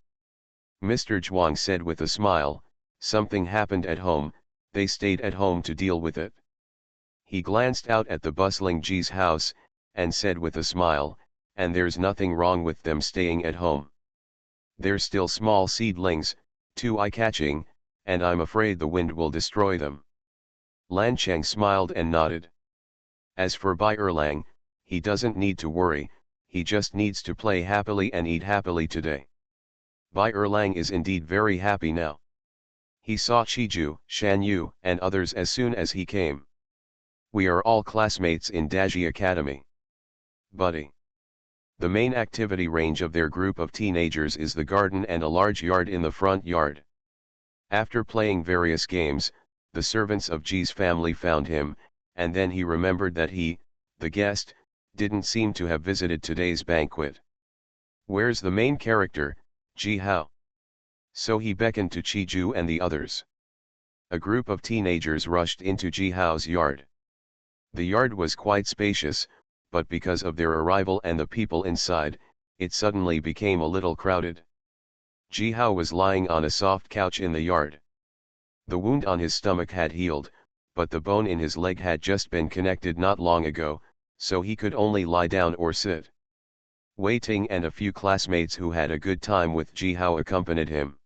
Mr. Zhuang said with a smile, something happened at home, they stayed at home to deal with it. He glanced out at the bustling Ji's house, and said with a smile, and there's nothing wrong with them staying at home. They're still small seedlings, too eye-catching, and I'm afraid the wind will destroy them. Lan Cheng smiled and nodded. As for Bai Erlang, he doesn't need to worry, he just needs to play happily and eat happily today. Bai Erlang is indeed very happy now. He saw Qiju, Shan Yu, and others as soon as he came. We are all classmates in Daji Academy. Buddy. The main activity range of their group of teenagers is the garden and a large yard in the front yard. After playing various games, the servants of Ji's family found him, and then he remembered that he, the guest, didn't seem to have visited today's banquet. Where's the main character, Ji Hao? So he beckoned to Qiju and the others. A group of teenagers rushed into Ji Hao's yard. The yard was quite spacious, but because of their arrival and the people inside, it suddenly became a little crowded. Ji Hao was lying on a soft couch in the yard. The wound on his stomach had healed, but the bone in his leg had just been connected not long ago, so he could only lie down or sit. Wei Ting and a few classmates who had a good time with Ji Hao accompanied him.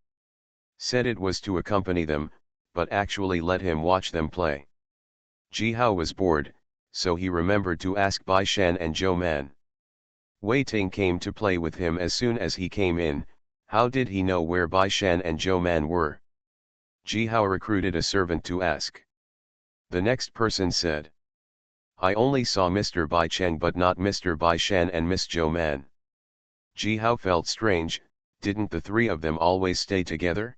Said it was to accompany them, but actually let him watch them play. Ji Hao was bored, so he remembered to ask Bai Shan and Zhou Man. Wei Ting came to play with him as soon as he came in. How did he know where Bai Shan and Zhou Man were? Ji Hao recruited a servant to ask. The next person said, I only saw Mr. Bai Cheng but not Mr. Bai Shan and Miss Zhou Man. Ji Hao felt strange, didn't the three of them always stay together?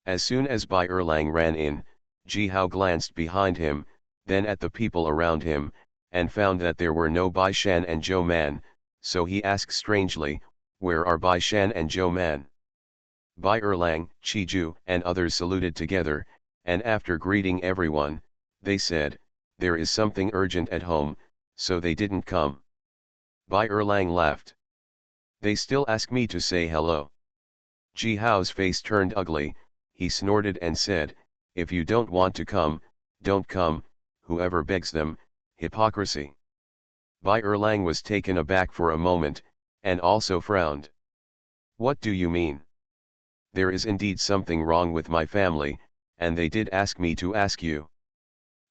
As soon as Bai Erlang ran in, Ji Hao glanced behind him, then at the people around him, and found that there were no Bai Shan and Zhou Man, so he asked strangely, where are Bai Shan and Zhou Man? Bai Erlang, Qiju, and others saluted together, and after greeting everyone, they said, there is something urgent at home, so they didn't come. Bai Erlang laughed. They still ask me to say hello. Ji Hao's face turned ugly, he snorted and said, if you don't want to come, don't come, whoever begs them, hypocrisy. Bai Erlang was taken aback for a moment, and also frowned. What do you mean? There is indeed something wrong with my family, and they did ask me to ask you.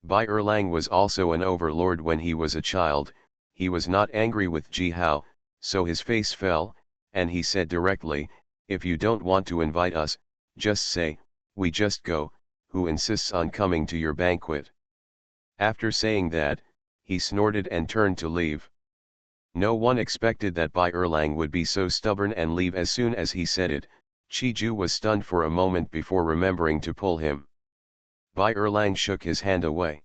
Bai Erlang was also an overlord when he was a child, he was not angry with Ji Hao, so his face fell, and he said directly, if you don't want to invite us, just say, we just go, who insists on coming to your banquet? After saying that, he snorted and turned to leave. No one expected that Bai Erlang would be so stubborn and leave as soon as he said it. Qiju was stunned for a moment before remembering to pull him. Bai Erlang shook his hand away.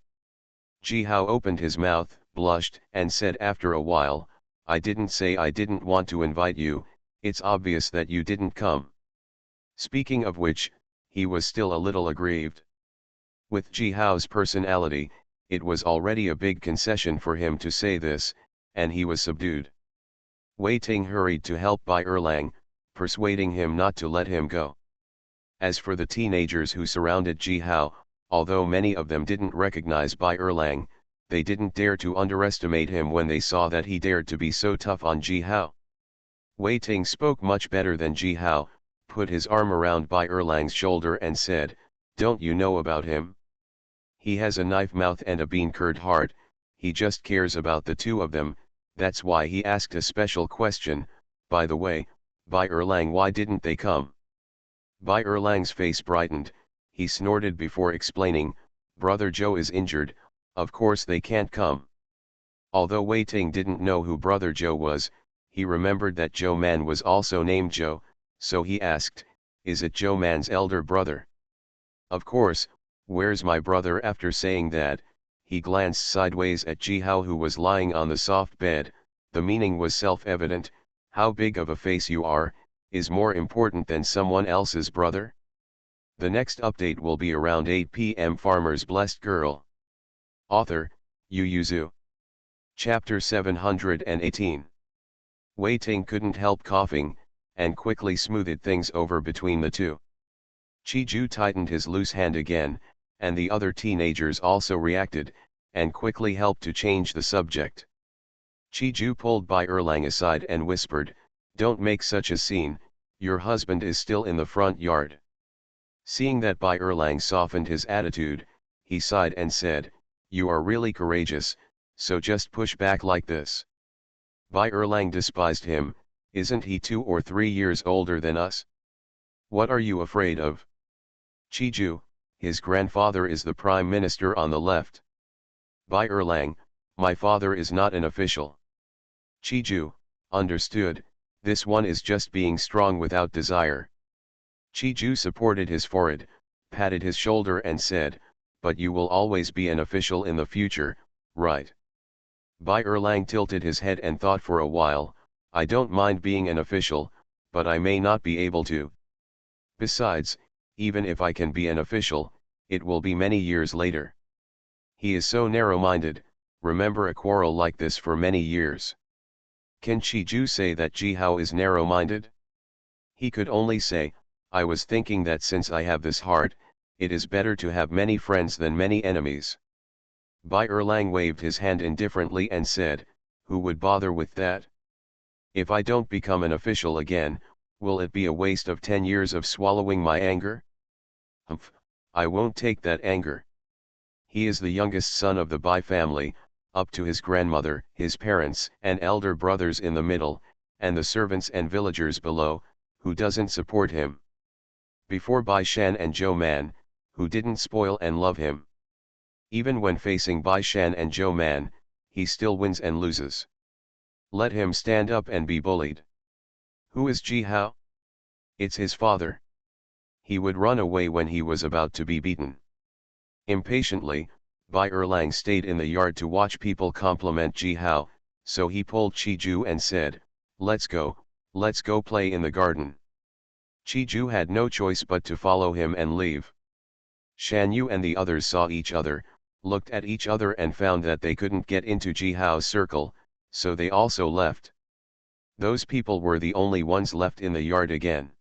Ji Hao opened his mouth, blushed, and said after a while, I didn't say I didn't want to invite you, it's obvious that you didn't come. Speaking of which, he was still a little aggrieved. With Ji Hao's personality, it was already a big concession for him to say this, and he was subdued. Wei Ting hurried to help Bai Erlang, persuading him not to let him go. As for the teenagers who surrounded Ji Hao, although many of them didn't recognize Bai Erlang, they didn't dare to underestimate him when they saw that he dared to be so tough on Ji Hao. Wei Ting spoke much better than Ji Hao, put his arm around Bai Erlang's shoulder and said, don't you know about him? He has a knife mouth and a bean-curd heart, he just cares about the two of them, that's why he asked a special question, by the way, Bai Erlang, why didn't they come? Bai Erlang's face brightened, he snorted before explaining, Brother Zhou is injured, of course they can't come. Although Wei Ting didn't know who Brother Zhou was, he remembered that Zhou Man was also named Zhou, so he asked, is it Zhou Man's elder brother? Of course, where's my brother? After saying that, he glanced sideways at Ji Hao who was lying on the soft bed, the meaning was self-evident, how big of a face you are, is more important than someone else's brother? The next update will be around 8 p.m. Farmer's Blessed Girl. Author, Yu Yuzu. Chapter 718. Wei Ting couldn't help coughing, and quickly smoothed things over between the two. Chi-ju tightened his loose hand again, and the other teenagers also reacted, and quickly helped to change the subject. Chi-ju pulled Bai Erlang aside and whispered, "Don't make such a scene, your husband is still in the front yard." Seeing that Bai Erlang softened his attitude, he sighed and said, "You are really courageous, so just push back like this." Bai Erlang despised him. "Isn't he 2 or 3 years older than us? What are you afraid of?" Chi-ju, his grandfather is the prime minister on the left. Bai Erlang, my father is not an official. Chi-ju, understood, this one is just being strong without desire. Chi-ju supported his forehead, patted his shoulder and said, "But you will always be an official in the future, right?" Bai Erlang tilted his head and thought for a while, "I don't mind being an official, but I may not be able to. Besides, even if I can be an official, it will be many years later." He is so narrow-minded, remember a quarrel like this for many years. Can Chi-ju say that Ji Hao is narrow-minded? He could only say, "I was thinking that since I have this heart, it is better to have many friends than many enemies." Bai Erlang waved his hand indifferently and said, "Who would bother with that? If I don't become an official again, will it be a waste of 10 years of swallowing my anger? Humph, I won't take that anger." He is the youngest son of the Bai family, up to his grandmother, his parents and elder brothers in the middle, and the servants and villagers below, who doesn't support him. Before Bai Shan and Zhou Man, who didn't spoil and love him. Even when facing Bai Shan and Zhou Man, he still wins and loses. Let him stand up and be bullied. Who is Ji Hao? It's his father. He would run away when he was about to be beaten. Impatiently, Bai Erlang stayed in the yard to watch people compliment Ji Hao, so he pulled Chi-ju and said, let's go play in the garden." Chi-ju had no choice but to follow him and leave. Shan Yu and the others saw each other, looked at each other and found that they couldn't get into Ji Hao's circle, so they also left. Those people were the only ones left in the yard again.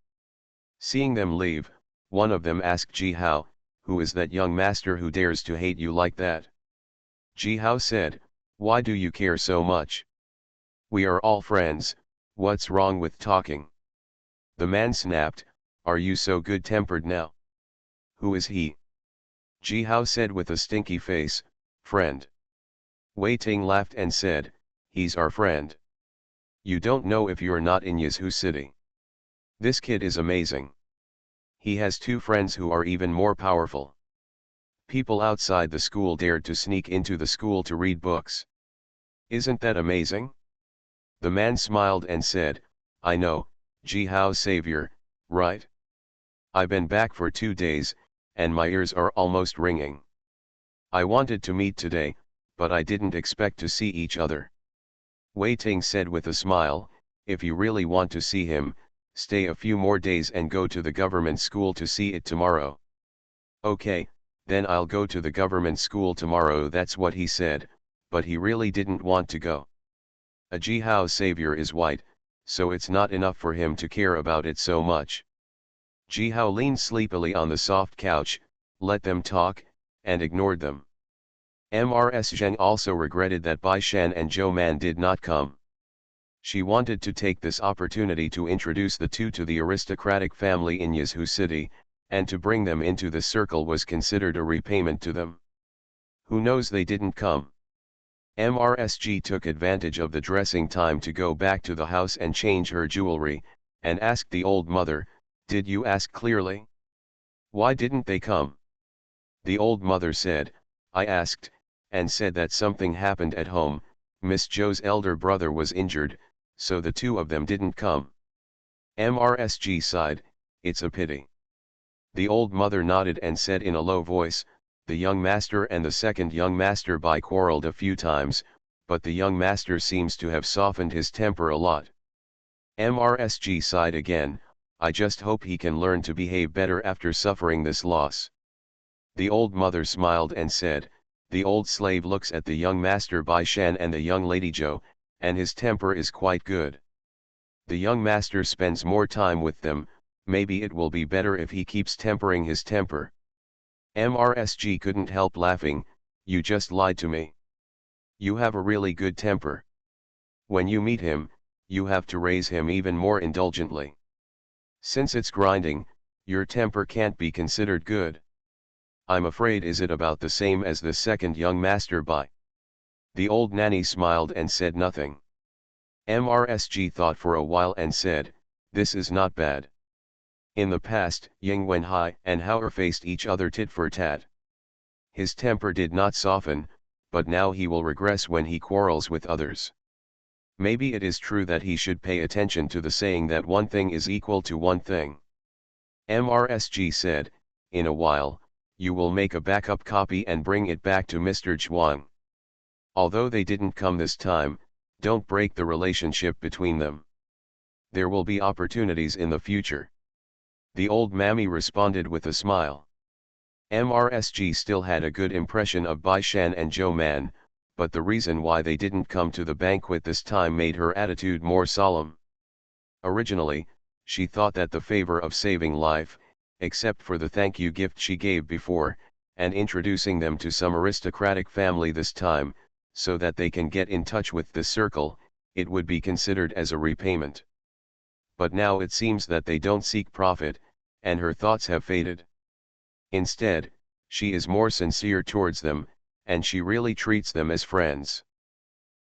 Seeing them leave, one of them asked Ji Hao, "Who is that young master who dares to hate you like that?" Ji Hao said, "Why do you care so much? We are all friends, what's wrong with talking?" The man snapped, "Are you so good-tempered now? Who is he?" Ji Hao said with a stinky face, "Friend." Wei Ting laughed and said, "He's our friend. You don't know if you're not in Yazhu City. This kid is amazing. He has 2 friends who are even more powerful. People outside the school dared to sneak into the school to read books. Isn't that amazing?" The man smiled and said, "I know, Ji Hao's savior, right? I've been back for 2 days, and my ears are almost ringing. I wanted to meet today, but I didn't expect to see each other." Wei Ting said with a smile, "If you really want to see him, stay a few more days and go to the government school to see it tomorrow." "Okay, then I'll go to the government school tomorrow." That's what he said, but he really didn't want to go. A Ji Hao's savior is white, so it's not enough for him to care about it so much. Ji Hao leaned sleepily on the soft couch, let them talk, and ignored them. Ms. Zheng also regretted that Bai Shan and Zhou Man did not come. She wanted to take this opportunity to introduce the two to the aristocratic family in Yazhu City, and to bring them into the circle was considered a repayment to them. Who knows they didn't come. Mrsg took advantage of the dressing time to go back to the house and change her jewelry, and asked the old mother, "Did you ask clearly? Why didn't they come?" The old mother said, "I asked, and said that something happened at home, Miss Zhou's elder brother was injured, so the 2 of them didn't come." Mrsg sighed, "It's a pity." The old mother nodded and said in a low voice, "The young master and the second young master Bai quarreled a few times, but the young master seems to have softened his temper a lot." Mrsg sighed again, "I just hope he can learn to behave better after suffering this loss." The old mother smiled and said, "The old slave looks at the young master Bai Shan and the young lady Zhou, and his temper is quite good. The young master spends more time with them, maybe it will be better if he keeps tempering his temper. MRSG couldn't help laughing, you just lied to me. You have a really good temper. When you meet him, you have to raise him even more indulgently. Since it's grinding, your temper can't be considered good. I'm afraid is it about the same as the second young master by? The old nanny smiled and said nothing. MRSG thought for a while and said, this is not bad. In the past, Ying Wenhai and Hauer faced each other tit for tat. His temper did not soften, but now he will regress when he quarrels with others. Maybe it is true that he should pay attention to the saying that one thing is equal to one thing. MRSG said, in a while, you will make a backup copy and bring it back to Mr. Zhuang. Although they didn't come this time, don't break the relationship between them. There will be opportunities in the future. The old mammy responded with a smile. MRSG still had a good impression of Bai Shan and Zhou Man, but the reason why they didn't come to the banquet this time made her attitude more solemn. Originally, she thought that the favor of saving life, except for the thank you gift she gave before, and introducing them to some aristocratic family this time, so that they can get in touch with this circle, it would be considered as a repayment. But now it seems that they don't seek profit, and her thoughts have faded. Instead, she is more sincere towards them, and she really treats them as friends.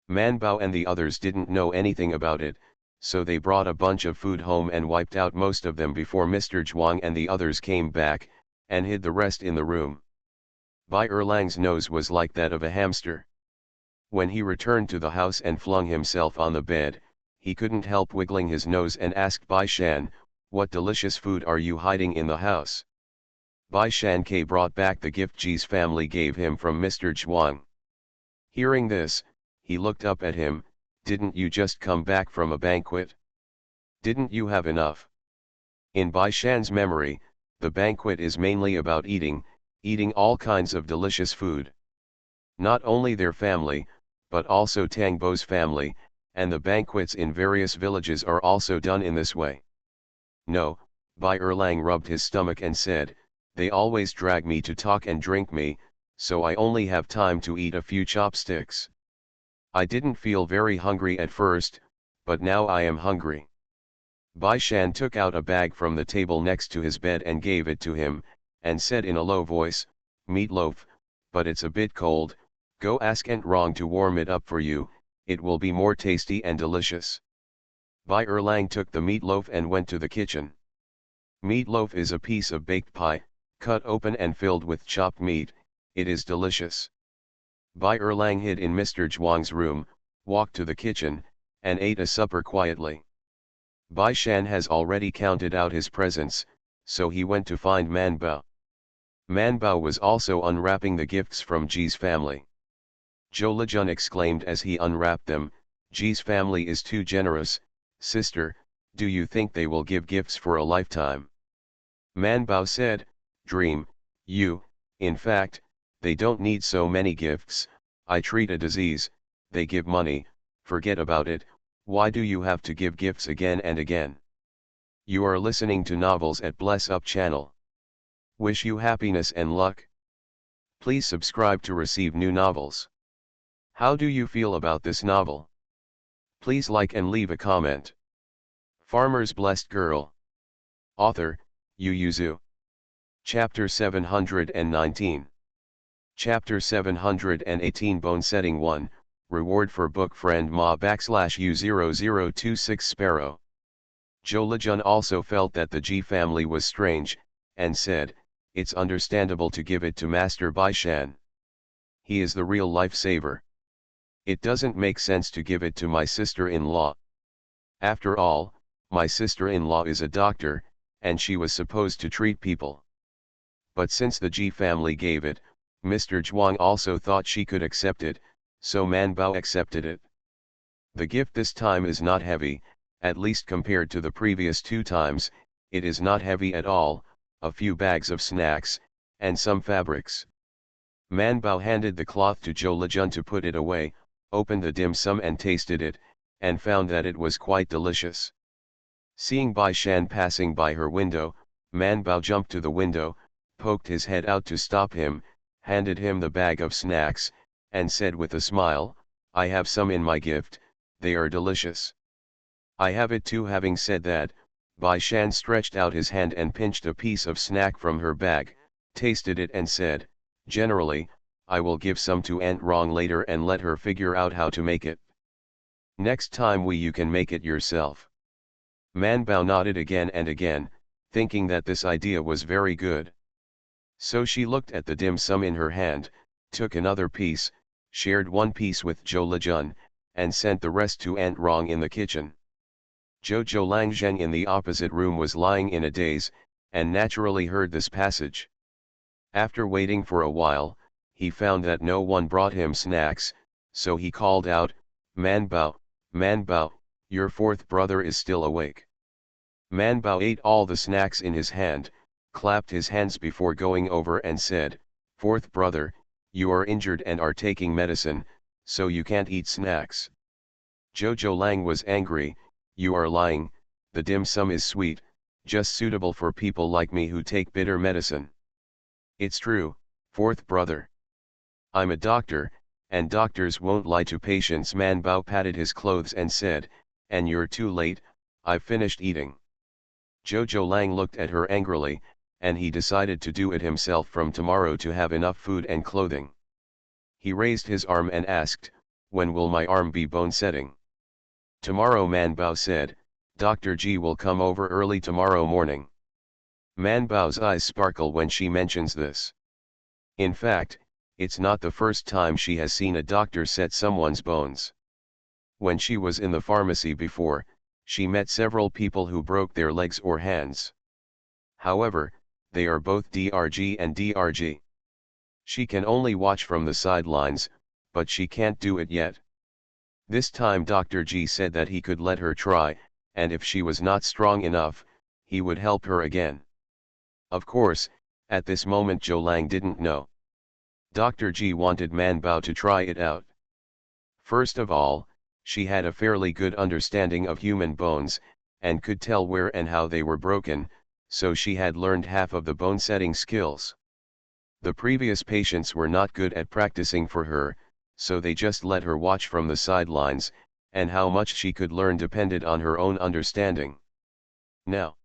Man Bao and the others didn't know anything about it, so they brought a bunch of food home and wiped out most of them before Mr. Zhuang and the others came back, and hid the rest in the room. Bai Erlang's nose was like that of a hamster. When he returned to the house and flung himself on the bed, he couldn't help wiggling his nose and asked Bai Shan, what delicious food are you hiding in the house? Bai Shan Ke brought back the gift Ji's family gave him from Mr. Zhuang. Hearing this, he looked up at him, didn't you just come back from a banquet? Didn't you have enough? In Bai Shan's memory, the banquet is mainly about eating all kinds of delicious food. Not only their family, but also Tang Bo's family, and the banquets in various villages are also done in this way. No, Bai Erlang rubbed his stomach and said, they always drag me to talk and drink me, so I only have time to eat a few chopsticks. I didn't feel very hungry at first, but now I am hungry. Bai Shan took out a bag from the table next to his bed and gave it to him, and said in a low voice, meatloaf, but it's a bit cold, go ask Aunt Rong to warm it up for you, it will be more tasty and delicious. Bai Erlang took the meatloaf and went to the kitchen. Meatloaf is a piece of baked pie, cut open and filled with chopped meat, it is delicious. Bai Erlang hid in Mr. Zhuang's room, walked to the kitchen, and ate a supper quietly. Bai Shan has already counted out his presents, so he went to find Man Bao. Man Bao was also unwrapping the gifts from Ji's family. Zhou Lejun exclaimed as he unwrapped them, Ji's family is too generous, sister, do you think they will give gifts for a lifetime? Man Bao said, dream, in fact, they don't need so many gifts, I treat a disease, they give money, forget about it, why do you have to give gifts again and again? You are listening to novels at Bless Up channel. Wish you happiness and luck. Please subscribe to receive new novels. How do you feel about this novel? Please like and leave a comment. Farmer's Blessed Girl. Author, Yu Yuzu. Chapter 719. Chapter 718 Bone Setting 1, Reward for Book Friend Ma /U0026 Sparrow. Zhou Lejun also felt that the Ji family was strange, and said, it's understandable to give it to Master Bai Shan. He is the real lifesaver. It doesn't make sense to give it to my sister-in-law. After all, my sister-in-law is a doctor, and she was supposed to treat people. But since the Ji family gave it, Mr. Zhuang also thought she could accept it, so Man Bao accepted it. The gift this time is not heavy, at least compared to the previous 2 times, it is not heavy at all, a few bags of snacks, and some fabrics. Man Bao handed the cloth to Zhou Lejun to put it away, opened the dim sum and tasted it, and found that it was quite delicious. Seeing Bai Shan passing by her window, Man Bao jumped to the window, poked his head out to stop him, handed him the bag of snacks, and said with a smile, "I have some in my gift, they are delicious." "I have it too." Having said that, Bai Shan stretched out his hand and pinched a piece of snack from her bag, tasted it and said, "Generally, I will give some to Aunt Rong later and let her figure out how to make it. Next time you can make it yourself." Man Bao nodded again and again, thinking that this idea was very good. So she looked at the dim sum in her hand, took another piece, shared one piece with Zhou Lejun, and sent the rest to Aunt Rong in the kitchen. Zhou Langzheng in the opposite room was lying in a daze, and naturally heard this passage. After waiting for a while, he found that no one brought him snacks, so he called out, Man Bao, your fourth brother is still awake." Man Bao ate all the snacks in his hand, clapped his hands before going over and said, "Fourth brother, you are injured and are taking medicine, so you can't eat snacks." Zhou Lang was angry, "You are lying, the dim sum is sweet, just suitable for people like me who take bitter medicine." "It's true, fourth brother. I'm a doctor, and doctors won't lie to patients." Man Bao patted his clothes and said, "And you're too late, I've finished eating." Zhou Lang looked at her angrily, and he decided to do it himself from tomorrow to have enough food and clothing. He raised his arm and asked, "When will my arm be bone setting?" "Tomorrow." Man Bao said, "Dr. Ji will come over early tomorrow morning." Man Bao's eyes sparkle when she mentions this. In fact, it's not the first time she has seen a doctor set someone's bones. When she was in the pharmacy before, she met several people who broke their legs or hands. However, they are both DRG and DRG. She can only watch from the sidelines, but she can't do it yet. This time Dr. G said that he could let her try, and if she was not strong enough, he would help her again. Of course, at this moment Zhou Lang didn't know. Dr. G wanted Man Bao to try it out. First of all, she had a fairly good understanding of human bones, and could tell where and how they were broken, so she had learned half of the bone setting skills. The previous patients were not good at practicing for her, so they just let her watch from the sidelines, and how much she could learn depended on her own understanding. Now,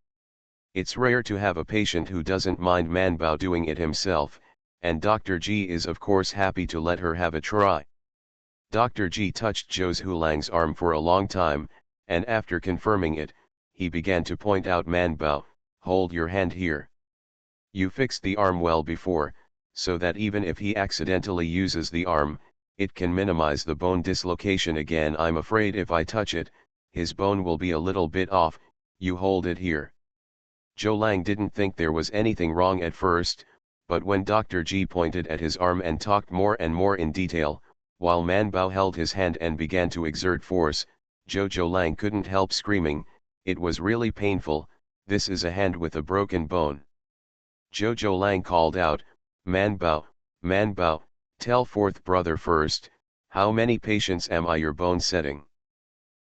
it's rare to have a patient who doesn't mind Man Bao doing it himself, and Dr. G is of course happy to let her have a try. Dr. G touched Zhou Hulang's arm for a long time, and after confirming it, he began to point out, "Man Bao, hold your hand here. You fixed the arm well before, so that even if he accidentally uses the arm, it can minimize the bone dislocation again. I'm afraid if I touch it, his bone will be a little bit off, you hold it here." Zhou Lang didn't think there was anything wrong at first, but when Dr. G pointed at his arm and talked more and more in detail, while Man Bao held his hand and began to exert force, Zhou Lang couldn't help screaming, "It was really painful, this is a hand with a broken bone." Zhou Lang called out, Man Bao, tell fourth brother first, how many patients am I your bone setting?"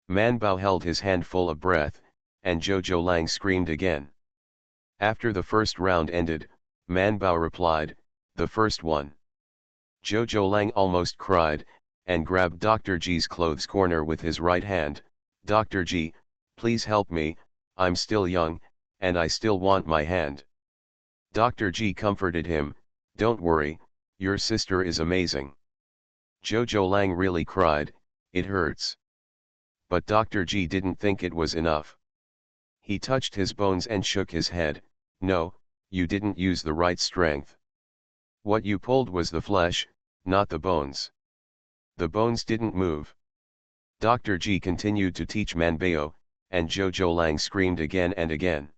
Man Bao held his hand full of breath, and Zhou Lang screamed again. After the first round ended, Man Bao replied, "The first one." Zhou Lang almost cried, and grabbed Dr. G's clothes corner with his right hand. "Dr. G, please help me, I'm still young, and I still want my hand." Dr. G comforted him, "Don't worry, your sister is amazing." Zhou Lang really cried, "It hurts." But Dr. G didn't think it was enough. He touched his bones and shook his head, "No, you didn't use the right strength. What you pulled was the flesh, not the bones. The bones didn't move." Dr. G continued to teach Man Bao, and Zhou Lang screamed again and again.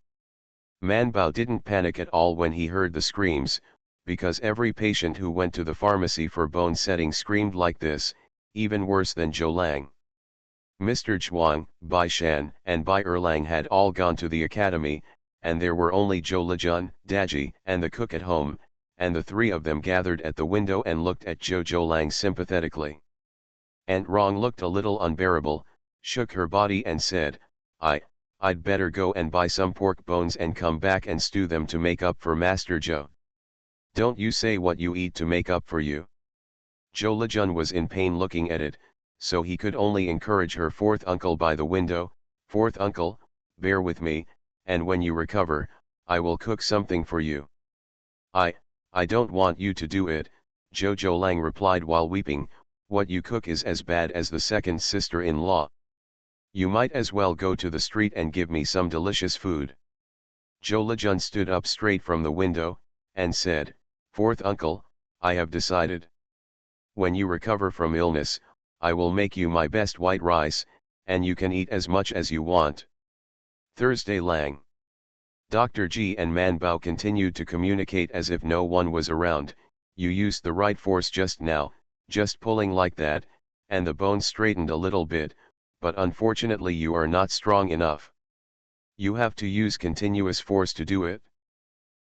Man Bao didn't panic at all when he heard the screams, because every patient who went to the pharmacy for bone setting screamed like this, even worse than Zhou Lang. Mr. Zhuang, Bai Shan, and Bai Erlang had all gone to the academy, and there were only Zhou Lejun, Daji, and the cook at home, and the three of them gathered at the window and looked at Zhou Lang sympathetically. Aunt Rong looked a little unbearable, shook her body and said, I'd better go and buy some pork bones and come back and stew them to make up for Master Zhou. Don't you say what you eat to make up for you. Zhou Lejun was in pain looking at it, so he could only encourage her fourth uncle by the window. Fourth uncle, bear with me, and when you recover, I will cook something for you. I don't want you to do it, Zhou Lang replied while weeping. What you cook is as bad as the second sister-in-law. You might as well go to the street and give me some delicious food. Zhou Lejun stood up straight from the window, and said, Fourth uncle, I have decided. When you recover from illness, I will make you my best white rice, and you can eat as much as you want. Thursday Lang. Dr. Ji and Man Bao continued to communicate as if no one was around. You used the right force just now, just pulling like that, and the bone straightened a little bit, but unfortunately you are not strong enough. You have to use continuous force to do it.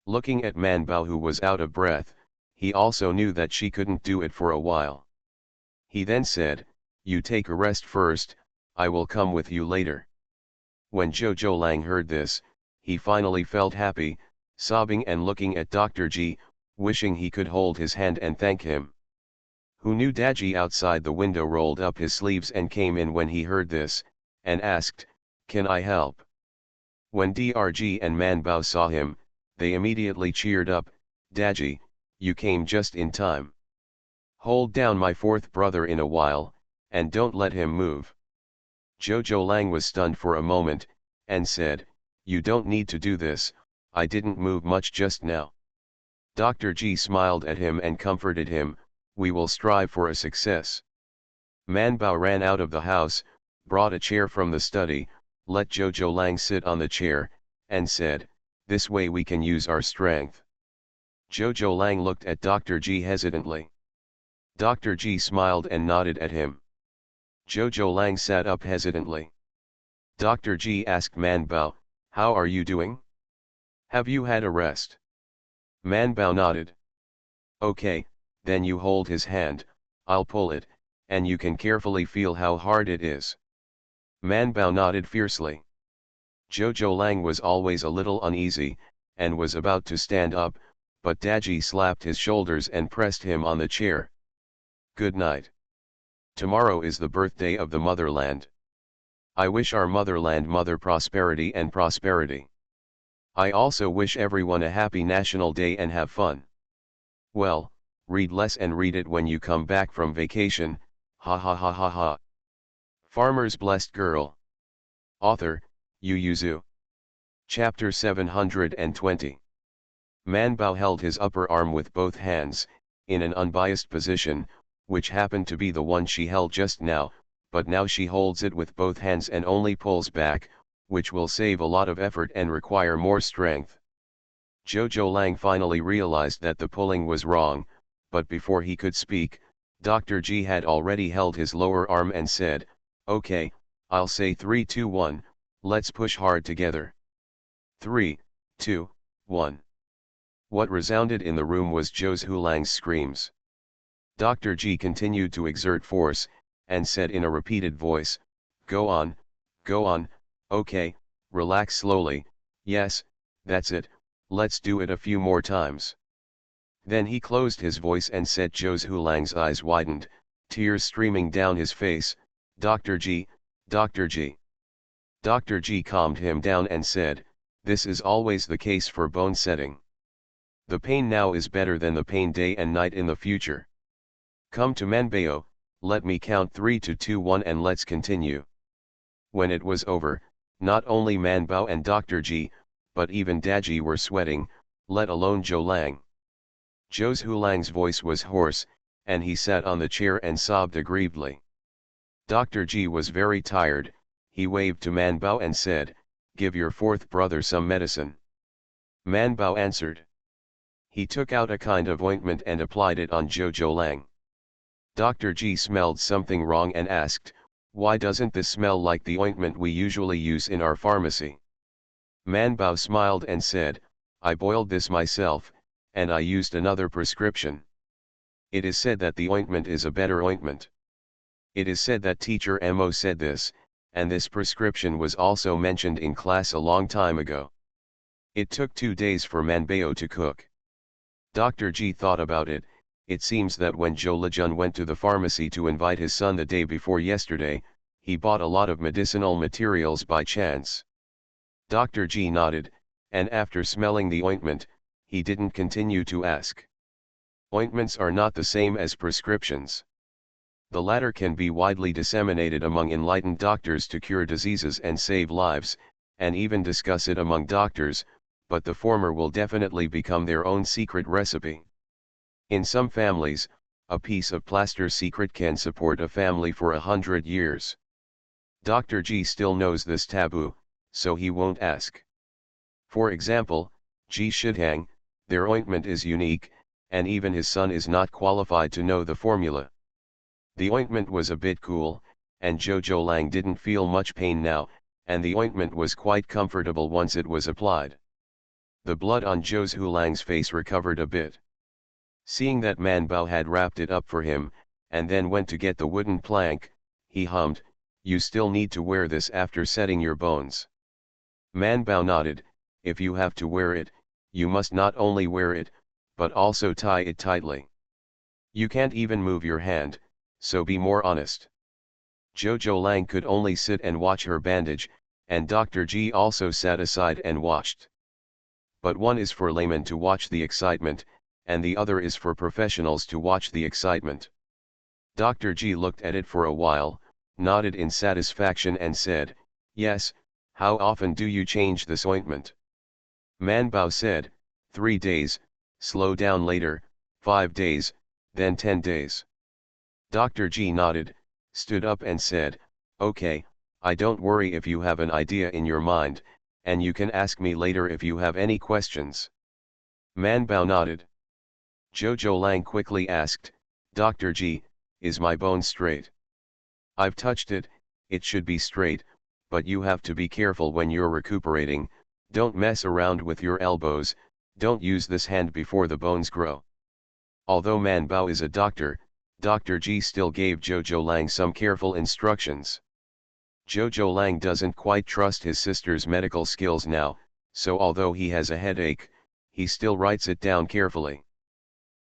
Looking at Man Bao, who was out of breath, he also knew that she couldn't do it for a while. He then said, You take a rest first, I will come with you later. When Zhou Lang heard this, he finally felt happy, sobbing and looking at Dr. Ji, wishing he could hold his hand and thank him. Who knew Daji outside the window rolled up his sleeves and came in when he heard this, and asked, Can I help? When Drg and Man Bao saw him, they immediately cheered up. Daji, you came just in time. Hold down my fourth brother in a while, and don't let him move. Zhou Lang was stunned for a moment, and said, You don't need to do this, I didn't move much just now. Dr. Ji smiled at him and comforted him, We will strive for a success. Man Bao ran out of the house, brought a chair from the study, let Zhou Lang sit on the chair, and said, This way we can use our strength. Zhou Lang looked at Dr. Ji hesitantly. Dr. Ji smiled and nodded at him. Zhou Lang sat up hesitantly. Dr. Ji asked Man Bao, How are you doing? Have you had a rest? Man Bao nodded. Okay, then you hold his hand, I'll pull it, and you can carefully feel how hard it is. Man Bao nodded fiercely. Zhou Lang was always a little uneasy, and was about to stand up, but Daji slapped his shoulders and pressed him on the chair. Good night. Tomorrow is the birthday of the motherland. I wish our motherland mother prosperity and prosperity. I also wish everyone a happy National Day and have fun. Well, read less and read it when you come back from vacation, ha ha ha ha ha. Farmer's Blessed Girl. Author, Yu Yuzu. Chapter 720. Man Bao held his upper arm with both hands, in an unbiased position, which happened to be the one she held just now, but now she holds it with both hands and only pulls back, which will save a lot of effort and require more strength. Zhou Lang finally realized that the pulling was wrong, but before he could speak, Dr. Ji had already held his lower arm and said, Okay, I'll say 3, 2, 1, let's push hard together. 3, 2, 1. What resounded in the room was Zhou Lang's screams. Dr. Ji continued to exert force, and said in a repeated voice, Go on, okay, relax slowly, yes, that's it, let's do it a few more times. Then he closed his voice and said Zhou Lang's eyes widened, tears streaming down his face, Dr. Ji, Dr. Ji. Dr. Ji calmed him down and said, This is always the case for bone setting. The pain now is better than the pain day and night in the future. Come to Manbao, let me count 3 to 2 1 and let's continue. When it was over, not only Manbao and Dr. Ji, but even Daji were sweating, let alone Zhou Lang. Zhou Lang's voice was hoarse, and he sat on the chair and sobbed aggrievedly. Dr. Ji was very tired, he waved to Manbao and said, Give your fourth brother some medicine. Manbao answered. He took out a kind of ointment and applied it on Zhou Lang. Dr. Ji smelled something wrong and asked, Why doesn't this smell like the ointment we usually use in our pharmacy? Manbao smiled and said, I boiled this myself, and I used another prescription. It is said that the ointment is a better ointment. It is said that teacher Mo said this, and this prescription was also mentioned in class a long time ago. It took 2 days for Manbao to cook. Dr. G thought about it. It seems that when Zhou Lejun went to the pharmacy to invite his son the day before yesterday, he bought a lot of medicinal materials by chance. Dr. G nodded, and after smelling the ointment, he didn't continue to ask. Ointments are not the same as prescriptions. The latter can be widely disseminated among enlightened doctors to cure diseases and save lives, and even discuss it among doctors, but the former will definitely become their own secret recipe. In some families, a piece of plaster secret can support a family for 100 years. Dr. G still knows this taboo, so he won't ask. For example, Ji Shidhang, their ointment is unique, and even his son is not qualified to know the formula. The ointment was a bit cool, and Zhou Lang didn't feel much pain now, and the ointment was quite comfortable once it was applied. The blood on Zhou Hulang's face recovered a bit. Seeing that Manbao had wrapped it up for him, and then went to get the wooden plank, he hummed, "You still need to wear this after setting your bones." Manbao nodded, "If you have to wear it, you must not only wear it, but also tie it tightly. You can't even move your hand, so be more honest." Zhou Lang could only sit and watch her bandage, and Dr. G also sat aside and watched. But one is for laymen to watch the excitement, and the other is for professionals to watch the excitement. Dr. G looked at it for a while, nodded in satisfaction and said, "Yes, how often do you change this ointment?" Manbao said, 3 days, slow down later, 5 days, then 10 days. Dr. G nodded, stood up and said, "Okay, I don't worry if you have an idea in your mind, and you can ask me later if you have any questions." Manbao nodded. Zhou Lang quickly asked, "Dr. G, is my bone straight?" "I've touched it, it should be straight, but you have to be careful when you're recuperating, don't mess around with your elbows, don't use this hand before the bones grow." Although Manbao is a doctor, Dr. G still gave Zhou Lang some careful instructions. Zhou Lang doesn't quite trust his sister's medical skills now, so although he has a headache, he still writes it down carefully.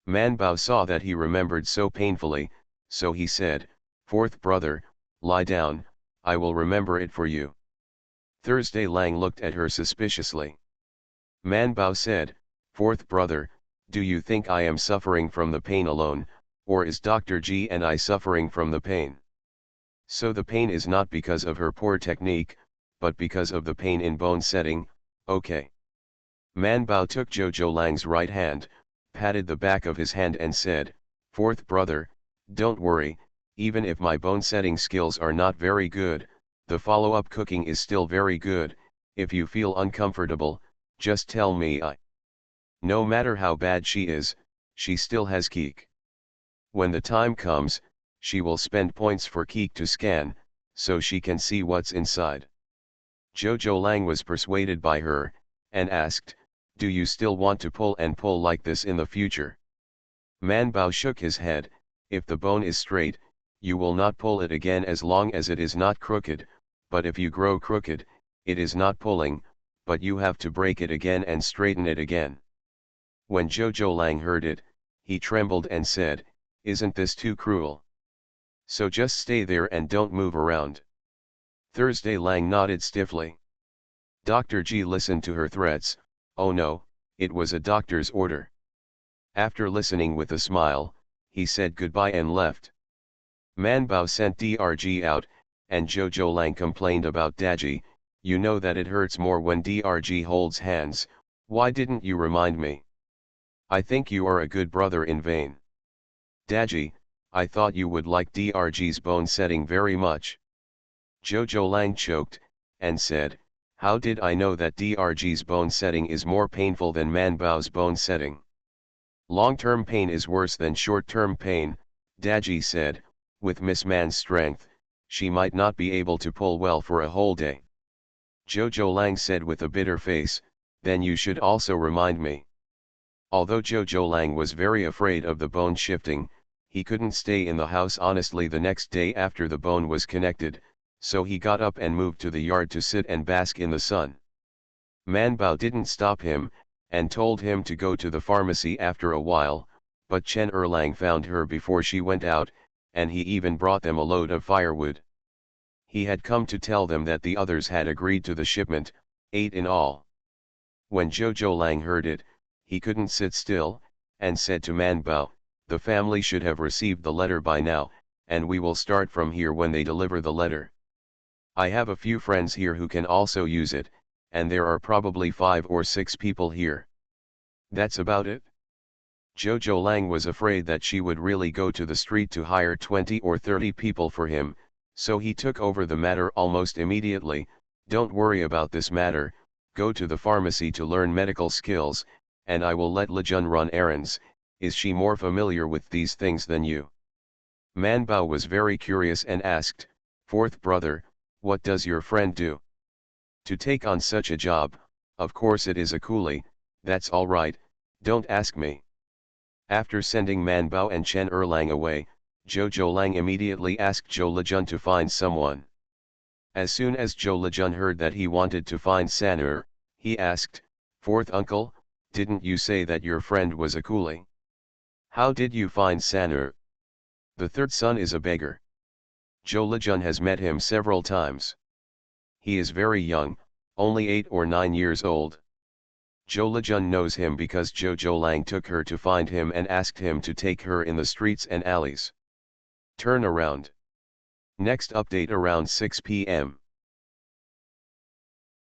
Manbao saw that he remembered so painfully, so he said, "Fourth brother, lie down, I will remember it for you." Thursday Lang looked at her suspiciously. Manbao said, "Fourth brother, do you think I am suffering from the pain alone, or is Dr. G and I suffering from the pain?" So the pain is not because of her poor technique, but because of the pain in bone setting, okay. Manbao took Zhou Lang's right hand, patted the back of his hand and said, "Fourth brother, don't worry, even if my bone setting skills are not very good, the follow-up cooking is still very good. If you feel uncomfortable, just tell me. No matter how bad she is, she still has Keek. When the time comes, she will spend points for Keek to scan, so she can see what's inside." Zhou Lang was persuaded by her, and asked, "Do you still want to pull and pull like this in the future?" Manbao shook his head, "If the bone is straight, you will not pull it again as long as it is not crooked, but if you grow crooked, it is not pulling, but you have to break it again and straighten it again." When Zhou Lang heard it, he trembled and said, "Isn't this too cruel? So just stay there and don't move around." Thursday Lang nodded stiffly. Dr. G listened to her threats. Oh no, it was a doctor's order. After listening with a smile, he said goodbye and left. Manbao sent Drg out, and Zhou Lang complained about Daji, "You know that it hurts more when Drg holds hands, why didn't you remind me? I think you are a good brother in vain. Daji, I thought you would like Drg's bone setting very much." Zhou Lang choked, and said, "How did I know that Drg's bone setting is more painful than Manbao's bone setting? Long-term pain is worse than short-term pain," Daji said, "with Miss Man's strength, she might not be able to pull well for a whole day." Zhou Lang said with a bitter face, "Then you should also remind me." Although Zhou Lang was very afraid of the bone shifting, he couldn't stay in the house honestly the next day after the bone was connected, so he got up and moved to the yard to sit and bask in the sun. Man Bao didn't stop him, and told him to go to the pharmacy after a while, but Chen Erlang found her before she went out, and he even brought them a load of firewood. He had come to tell them that the others had agreed to the shipment, 8 in all. When Zhou Lang heard it, he couldn't sit still, and said to Man Bao, "The family should have received the letter by now, and we will start from here when they deliver the letter. I have a few friends here who can also use it, and there are probably 5 or 6 people here. That's about it." Zhou Lang was afraid that she would really go to the street to hire 20 or 30 people for him, so he took over the matter almost immediately. "Don't worry about this matter, go to the pharmacy to learn medical skills, and I will let Lejun run errands. Is she more familiar with these things than you?" Man Bao was very curious and asked, "Fourth brother, what does your friend do?" "To take on such a job, of course it is a coolie, that's all right, don't ask me." After sending Man Bao and Chen Erlang away, Zhou Lang immediately asked Zhou Lejun to find someone. As soon as Zhou Lejun heard that he wanted to find Sanur, he asked, "Fourth uncle, didn't you say that your friend was a coolie? How did you find Sanur?" "The third son is a beggar. Zhou Lejun has met him several times. He is very young, only 8 or 9 years old. Zhou Lejun knows him because Zhou Lang took her to find him and asked him to take her in the streets and alleys. Turn around. Next update around 6 p.m.